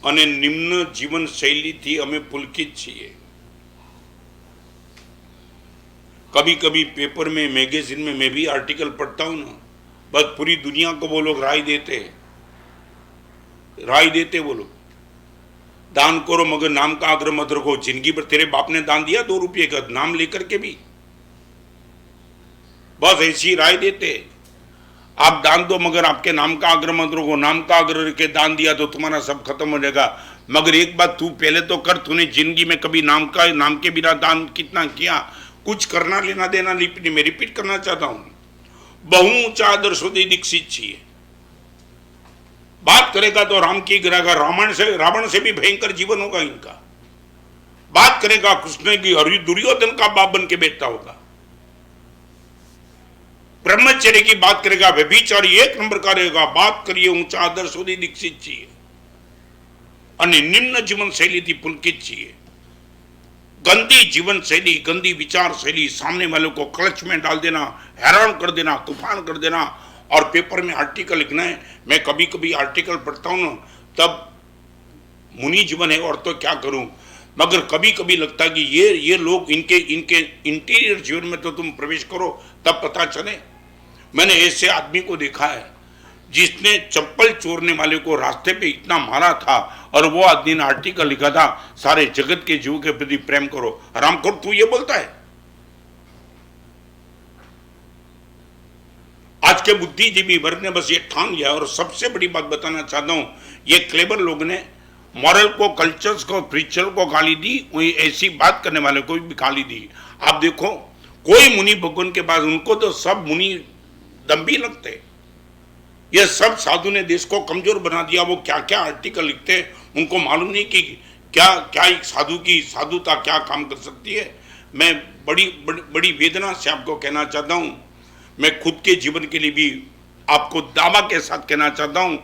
S2: અને નિમ્ન જીવન શૈલીથી અમે પુલકિત છીએ। कभी कभी पेपर में, मैगजीन में मैं भी आर्टिकल पढ़ता हूं ना, बस पूरी दुनिया को वो लोग राय देते वो लोग, दान करो मगर नाम का आग्रह मत रखो। जिंदगी भर तेरे बाप ने दान दिया 2 रुपये का, नाम लेकर के भी बस ऐसी राय देते। आप दान दो मगर आपके नाम का आग्रह मत रखो। नाम का आग्रह के दान दिया तो तुम्हारा सब खत्म हो जाएगा। मगर एक बात तू पहले तो कर, तूने जिंदगी में कभी नाम के बिना दान कितना किया? कुछ करना लेना देना मैं रिपीट करना चाहता हूं। बहु ऊंचा आदर्शोदय दीक्षित છીએ। बात करेगा तो राम की गिरागा, रावण से भी भयंकर जीवन होगा इनका। बात करेगा कृष्ण की, और दुर्योधन का बाप बन के बैठता होगा। ब्रह्मचर्य की बात करेगा, व्यभिचार एक नंबर का रहेगा। बात करिए ऊंचा आदर्शोदय दीक्षित છીએ અને નિમ્ન જીવન શૈલીથી પુલકિત છીએ। गंदी जीवन शैली, गंदी विचार शैली, सामने वालों को क्लच में डाल देना, हैरान कर देना, तूफान कर देना, और पेपर में आर्टिकल लिखना है। मैं कभी कभी आर्टिकल पढ़ता हूँ ना, तब मुनि जीवन है और तो क्या करूं, मगर कभी कभी लगता है कि ये लोग इनके इंटीरियर जीवन में तो तुम प्रवेश करो तब पता चले। मैंने ऐसे आदमी को देखा है जिसने चप्पल चोरने वाले को रास्ते पे इतना मारा था, और वो आदमी ने आर्टिकल लिखा था, सारे जगत के जीव के प्रति प्रेम करो। रामखोर तू ये बोलता है? आज के बुद्धिजीवी वर्ग ने बस ये ठान लिया। और सबसे बड़ी बात बताना चाहता हूं, ये क्लेवर लोग ने मॉरल को, कल्चर्स को, प्रीचर को गाली दी, वही ऐसी बात करने वाले को भी गाली दी। आप देखो, कोई मुनि भगवान के पास, उनको तो सब मुनि दम्भी लगते। ये सब साधु ने देश को कमजोर बना दिया। वो क्या क्या आर्टिकल लिखते हैं, उनको मालूम नहीं कि क्या क्या एक साधु की साधुता क्या काम कर सकती है। मैं बड़ी वेदना से आपको कहना चाहता हूं, मैं खुद के जीवन के लिए भी आपको दावा के साथ कहना चाहता हूं,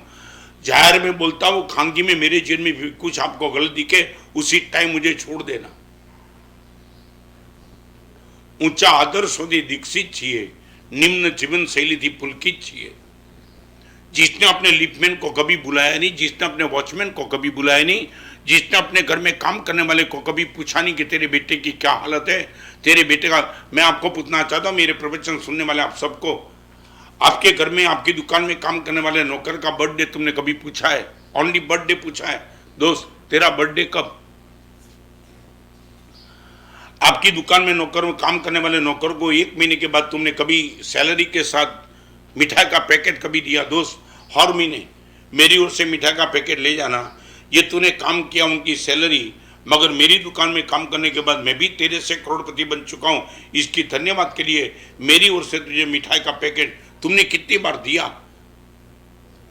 S2: जाहिर में बोलता हूं, खानगी में मेरे जीवन में भी कुछ आपको गलत दिखे, उसी टाइम मुझे छोड़ देना। ऊंचा आदर्शोदय दीक्षित છીએ, निम्न जीवन शैली थी पुलकित છીએ। जिसने अपने लिपमैन को कभी बुलाया नहीं, जिसने अपने वॉचमैन को कभी बुलाया नहीं, जिसने अपने घर में काम करने वाले को कभी पूछा नहीं कि तेरे बेटे की क्या हालत है, तेरे बेटे का। मैं आपको पूछना चाहता हूं, मेरे प्रवचन सुनने वाले आप सबको, आपके घर में, आपकी दुकान में काम करने वाले नौकर का बर्थडे तुमने कभी पूछा है? ओनली बर्थडे पूछा है? दोस्त, तेरा बर्थडे कब? आपकी दुकान में नौकर में काम करने वाले नौकर को 1 महीने के बाद तुमने कभी सैलरी के साथ मिठाई का पैकेट कभी दिया? दोस्त, हर महीने मेरी ओर से मिठाई का पैकेट ले जाना। ये तूने काम किया, उनकी सैलरी, मगर मेरी दुकान में काम करने के बाद मैं भी तेरे से करोड़पति बन चुका हूं। इसकी धन्यवाद के लिए मेरी ओर से तुझे मिठाई का पैकेट तुमने कितनी बार दिया?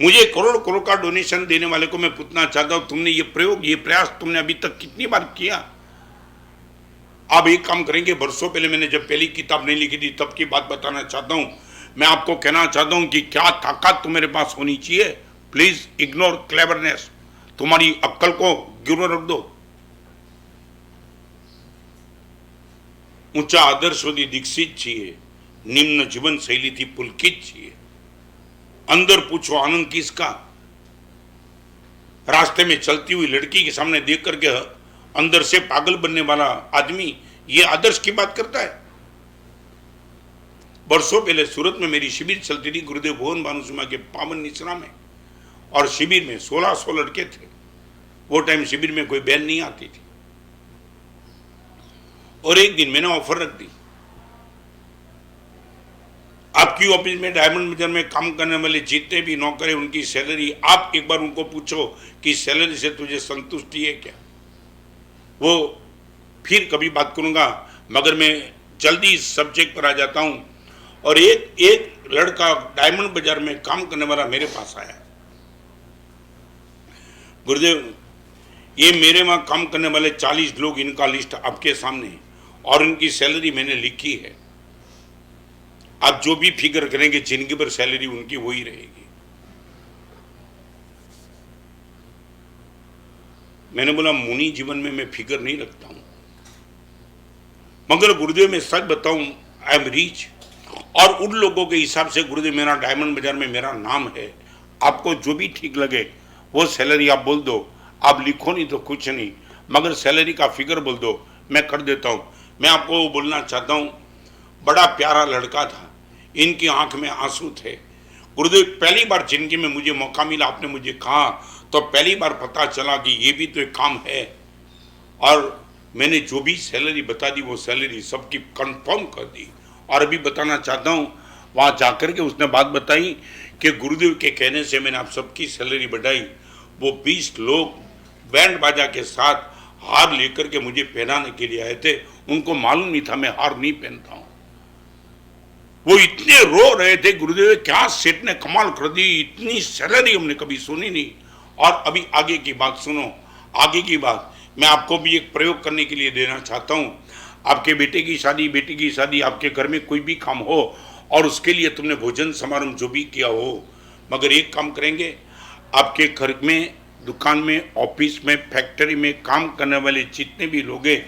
S2: मुझे करोड़ का डोनेशन देने वाले को मैं पूछना चाहता हूं, तुमने ये प्रयोग, ये प्रयास तुमने अभी तक कितनी बार किया? आप एक काम करेंगे, वर्षों पहले मैंने जब पहली किताब नहीं लिखी थी तब की बात बताना चाहता हूं। मैं आपको कहना चाहता हूं कि क्या ताकत तुम्हारे पास होनी चाहिए। प्लीज इग्नोर क्लेवरनेस, तुम्हारी अक्ल को गिरो रख दो। ऊंचा आदर्शोदय दीक्षित છીએ, निम्न जीवन शैली थी पुलकित છીએ। अंदर पूछो आनंद किसका? रास्ते में चलती हुई लड़की के सामने देख करके अंदर से पागल बनने वाला आदमी ये आदर्श की बात करता है? वर्षों पहले सूरत में मेरी शिविर चलती थी, गुरुदेव भुवन भानुसिंह के पावन निश्रा में, और शिविर में 1600 लड़के थे। वो टाइम शिविर में कोई बहन नहीं आती थी। और एक दिन मैंने ऑफर रख दी, आपकी ऑफिस में डायमंड बाजार में काम करने वाले जितने भी नौकर हैं उनकी सैलरी, आप एक बार उनको पूछो कि सैलरी से तुझे संतुष्टि है क्या? वो फिर कभी बात करूंगा, मगर मैं जल्दी इस सब्जेक्ट पर आ जाता हूं। और एक लड़का डायमंड बाजार में काम करने वाला मेरे पास आया, गुरुदेव ये मेरे वहां काम करने वाले 40 लोग, इनका लिस्ट आपके सामने है और इनकी सैलरी मैंने लिखी है, आप जो भी फिगर करेंगे जिनकी पर सैलरी उनकी वही रहेगी। मैंने बोला मुनि जीवन में मैं फिगर नहीं रखता हूं, मगर गुरुदेव मैं सच बताऊं, आई एम रिच, और उन लोगों के हिसाब से गुरुदेव मेरा डायमंड बाजार में मेरा नाम है। आपको जो भी ठीक लगे वो सैलरी आप बोल दो, आप लिखो नहीं तो कुछ नहीं, मगर सैलरी का फिगर बोल दो, मैं कर देता हूं। मैं आपको बोलना चाहता हूं, बड़ा प्यारा लड़का था, इनकी आंख में आंसू थे। गुरुदेव पहली बार जिंदगी में मुझे मौका मिला, आपने मुझे कहा तो पहली बार पता चला कि ये भी तो एक काम है। और मैंने जो भी सैलरी बता दी वो सैलरी सबकी कंफर्म कर दी। और अभी बताना चाहता हूँ, वहाँ जाकर के उसने बात बताई कि गुरुदेव के कहने से मैंने आप सबकी सैलरी बढ़ाई। वो 20 लोग बैंड बाजा के साथ हार लेकर के मुझे पहनाने के लिए आए थे, उनको मालूम नहीं था मैं हार नहीं पहनता हूँ। वो इतने रो रहे थे, गुरुदेव क्या सेठ ने कमाल कर दी, इतनी सैलरी हमने कभी सुनी नहीं। और अभी आगे की बात सुनो, आगे की बात मैं आपको भी एक प्रयोग करने के लिए देना चाहता हूं। आपके बेटे की शादी, बेटी की शादी, आपके घर में कोई भी काम हो और उसके लिए तुमने भोजन समारोह जो भी किया हो, मगर एक काम करेंगे, आपके घर में, दुकान में, ऑफिस में, फैक्ट्री में काम करने वाले जितने भी लोग हैं,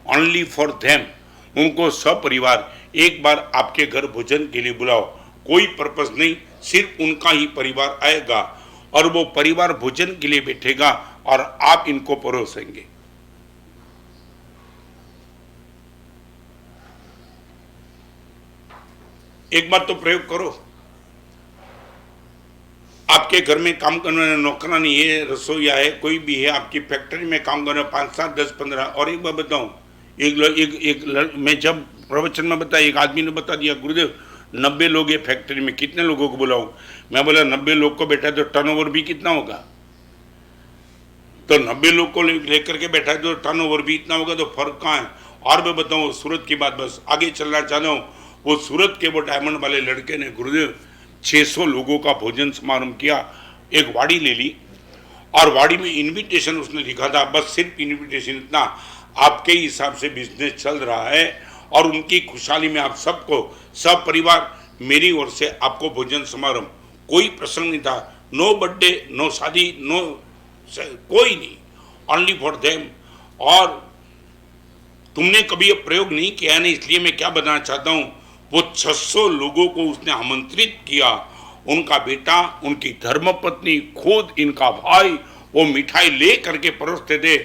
S2: ओनली फॉर देम, उनको सपरिवार एक बार आपके घर भोजन के लिए बुलाओ। कोई पर्पस नहीं, सिर्फ उनका ही परिवार आएगा और वो परिवार भोजन के लिए बैठेगा और आप इनको परोसेंगे। एक बार तो प्रयोग करो। आपके घर में काम करने वाले नौकरानी है, रसोईया है, कोई भी है, आपकी फैक्ट्री में काम करने 5, 7, 10, 15। और एक बार बताऊं, मैं जब प्रवचन में बताया, एक आदमी ने बता दिया, गुरुदेव 90 लोग है फैक्ट्री में, कितने लोगों को बुलाऊं? मैं बोला 90 लोग को बैठा तो टर्नओवर भी कितना होगा? तो 90 लोग को लेकर के बैठा तो टर्नओवर भी इतना होगा, तो फर्क कहाँ है? और मैं बताऊं सूरत की बात, बस आगे चलना चाहता हूँ। वो सूरत के वो डायमंड वाले लड़के ने गुरुदेव 600 लोगों का भोजन समारोह किया। एक वाड़ी ले ली और वाड़ी में इनविटेशन उसने लिखा था, बस सिर्फ इनविटेशन इतना, आपके हिसाब से बिजनेस चल रहा है और उनकी खुशहाली में आप सबको, सब परिवार, मेरी ओर से आपको भोजन समारोह। कोई प्रसंग नहीं था, नो बर्थडे, नो शादी, नो कोई नहीं, ओनली फॉर देम। और तुमने कभी ये प्रयोग नहीं किया नहीं, इसलिए मैं क्या बताना चाहता हूँ, वो 600 लोगों को उसने आमंत्रित किया। उनका बेटा, उनकी धर्मपत्नी, खुद इनका भाई वो मिठाई ले करके परोसते थे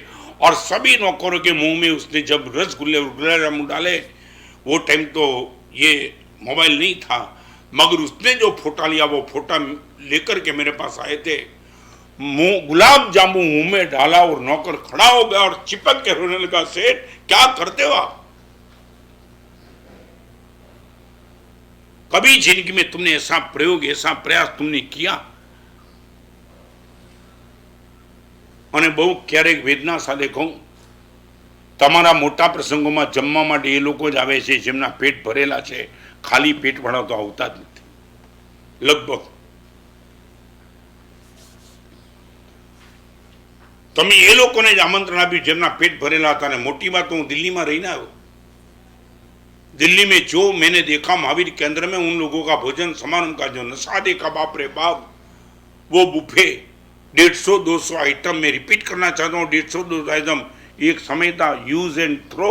S2: और सभी नौकरों के मुंह में उसने जब रसगुल्ले और गुलाब जामुन डाले, वो टाइम तो ये मोबाइल नहीं था, मगर उसने जो फोटा लिया वो फोटा लेकर के मेरे पास आए थे, मुंह गुलाब जामुन मुंह में डाला और नौकर खड़ा हो गया और चिपक के रोने लगा, सेठ क्या करते हो आप? कभी जिंदगी में तुमने ऐसा प्रयोग, ऐसा प्रयास तुमने किया? અને બહુ ક્યારેક વેદના સાથે કહું, તમારા મોટા પ્રસંગોમાં જમવા માટે એ લોકો જ આવે છે જેમના પેટ ભરેલા છે, ખાલી પેટવાળા તો આવતા જ નથી લગભગ। તમે એ લોકોને જ આમંત્રણ આપ્યું જેમના પેટ ભરેલા હતા। અને મોટી વાત, હું દિલ્હીમાં રહીને આવ્યો, दिल्ली में जो मैंने देखा महावीर केंद्र में उन लोगों का भोजन समारोह का जो नशा देखा, बाप रे बाप, वो बुफे 150-200 आइटम, में रिपीट करना चाहता हूँ, 150-200 आइटम। एक समय था यूज एंड थ्रो,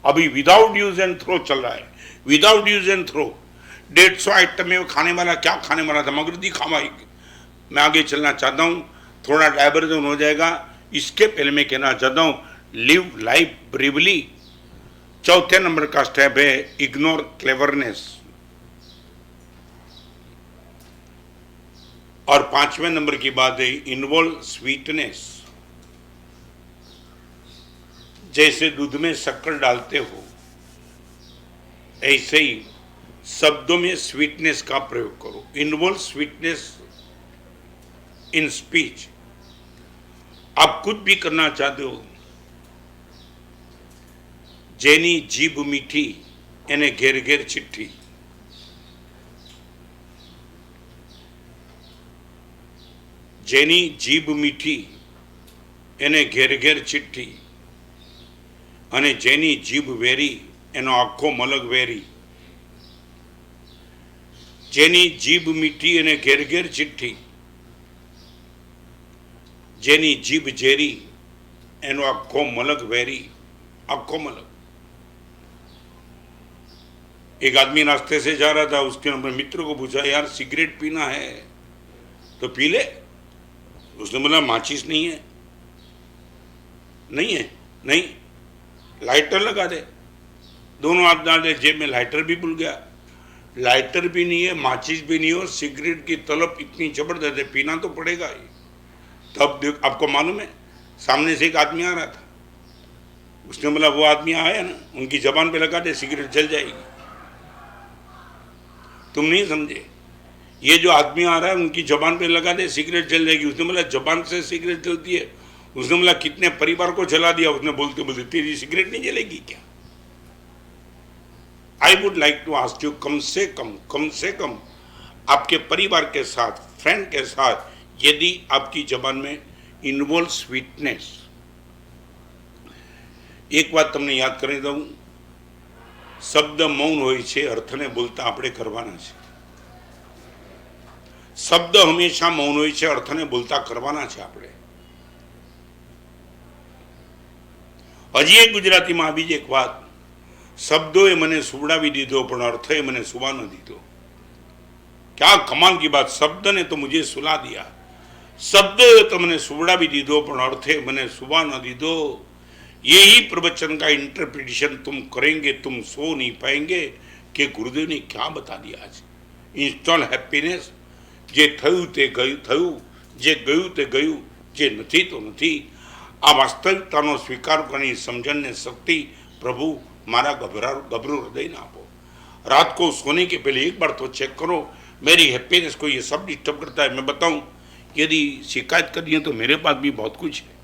S2: अभी विदाउट यूज एंड थ्रो चल रहा है, without use and throw. 150 item में खाने वाला क्या खाने वाला था? मगर दिखावा। मैं आगे चलना चाहता हूँ, थोड़ा डाइवर्जन हो जाएगा। इसके पहले मैं कहना चाहता हूँ, लिव लाइफ ब्रेवली। चौथे नंबर का स्टेप है इग्नोर क्लेवरनेस, और 5वें नंबर की बात है इन्वॉल्व स्वीटनेस। जैसे दूध में शक्कर डालते हो, ऐसे ही शब्दों में स्वीटनेस का प्रयोग करो। Involve sweetness in speech. आप कुछ भी करना चाहते हो, जेनी जीभ मीठी एने घेर घेर चिट्ठी। जेनी जीभ मीठी एने घेर घेर चिट्ठी, अने जेनी जीभ वेरी एनो आखो मलग वेरी। जेनी जीभ मीठी एने घेर घेर चिट्ठी, जेनी जीभ झेरी एनो आखो मलग वेरी, आखो मलग। एक आदमी रास्ते से जा रहा था, उसके अपने मित्र को पूछा, यार सिगरेट पीना है तो पी ले। उसने बोला माचिस नहीं है। नहीं है? नहीं, लाइटर लगा दे। दोनों हाथ डाल दे जेब में, लाइटर भी भूल गया। लाइटर भी नहीं है, माचिस भी नहीं है, और सिगरेट की तलब इतनी जबरदस्त है, पीना तो पड़ेगा ही। तब देख, आपको मालूम है, सामने से एक आदमी आ रहा था, उसने बोला वो आदमी आया ना, उनकी जबान पे लगा दे, सिगरेट जल जाएगी। तुम नहीं समझे, ये जो आदमी आ रहा है उनकी जबान पे लगा दे, सिगरेट जल जाएगी। उसने बोला जबान से सिगरेट जलती है? उसने बोला कितने परिवार को जला दिया। उसने बोलते बोलते तेरी सिगरेट नहीं जलेगी क्या? I would like to ask you, कम से कम आपके परिवार के साथ, फ्रेंड के साथ यदि आपकी जबान में इन्वॉल्व स्वीटनेस, एक बात તમને યાદ કરી દઉં, શબ્દ મૌન હોય છે, અર્થને બોલતા આપણે કરવાના છે. શબ્દ હંમેશા મૌન હોય છે, અર્થને બોલતા કરવાના છે આપણે. હજી એક ગુજરાતીમાં આવી જ એક વાત, શબ્દોએ મને સુવડાવી દીધો પણ અર્થે મને સુવા ન દીધો. क्या कमाल की बात, शब्द ने तो मुझे सुला दिया, शब्द तो मैंने सुवड़ावी दीधो पण अर्थे मैंने सुवा न दीधो. यही प्रवचन का इंटरप्रिटेशन तुम करेंगे, तुम सो नहीं पाएंगे कि गुरुदेव ने क्या बता दिया. आज इंस्टॉल हैप्पीनेस, जे थयु ते गयु थयु, जे गयु ते गयु, जे नथी तो नथी. आ वास्तविकतानो स्वीकार करनी समझण ने शक्ति प्रभु मारा गभरू हृदय ने आपो. रात को सोने के पहले एक बार तो चेक करो, मेरी हैप्पीनेस को ये सब डिस्टर्ब करता है. मैं बताऊं, यदि शिकायत करनी है तो मेरे पास भी बहुत कुछ है.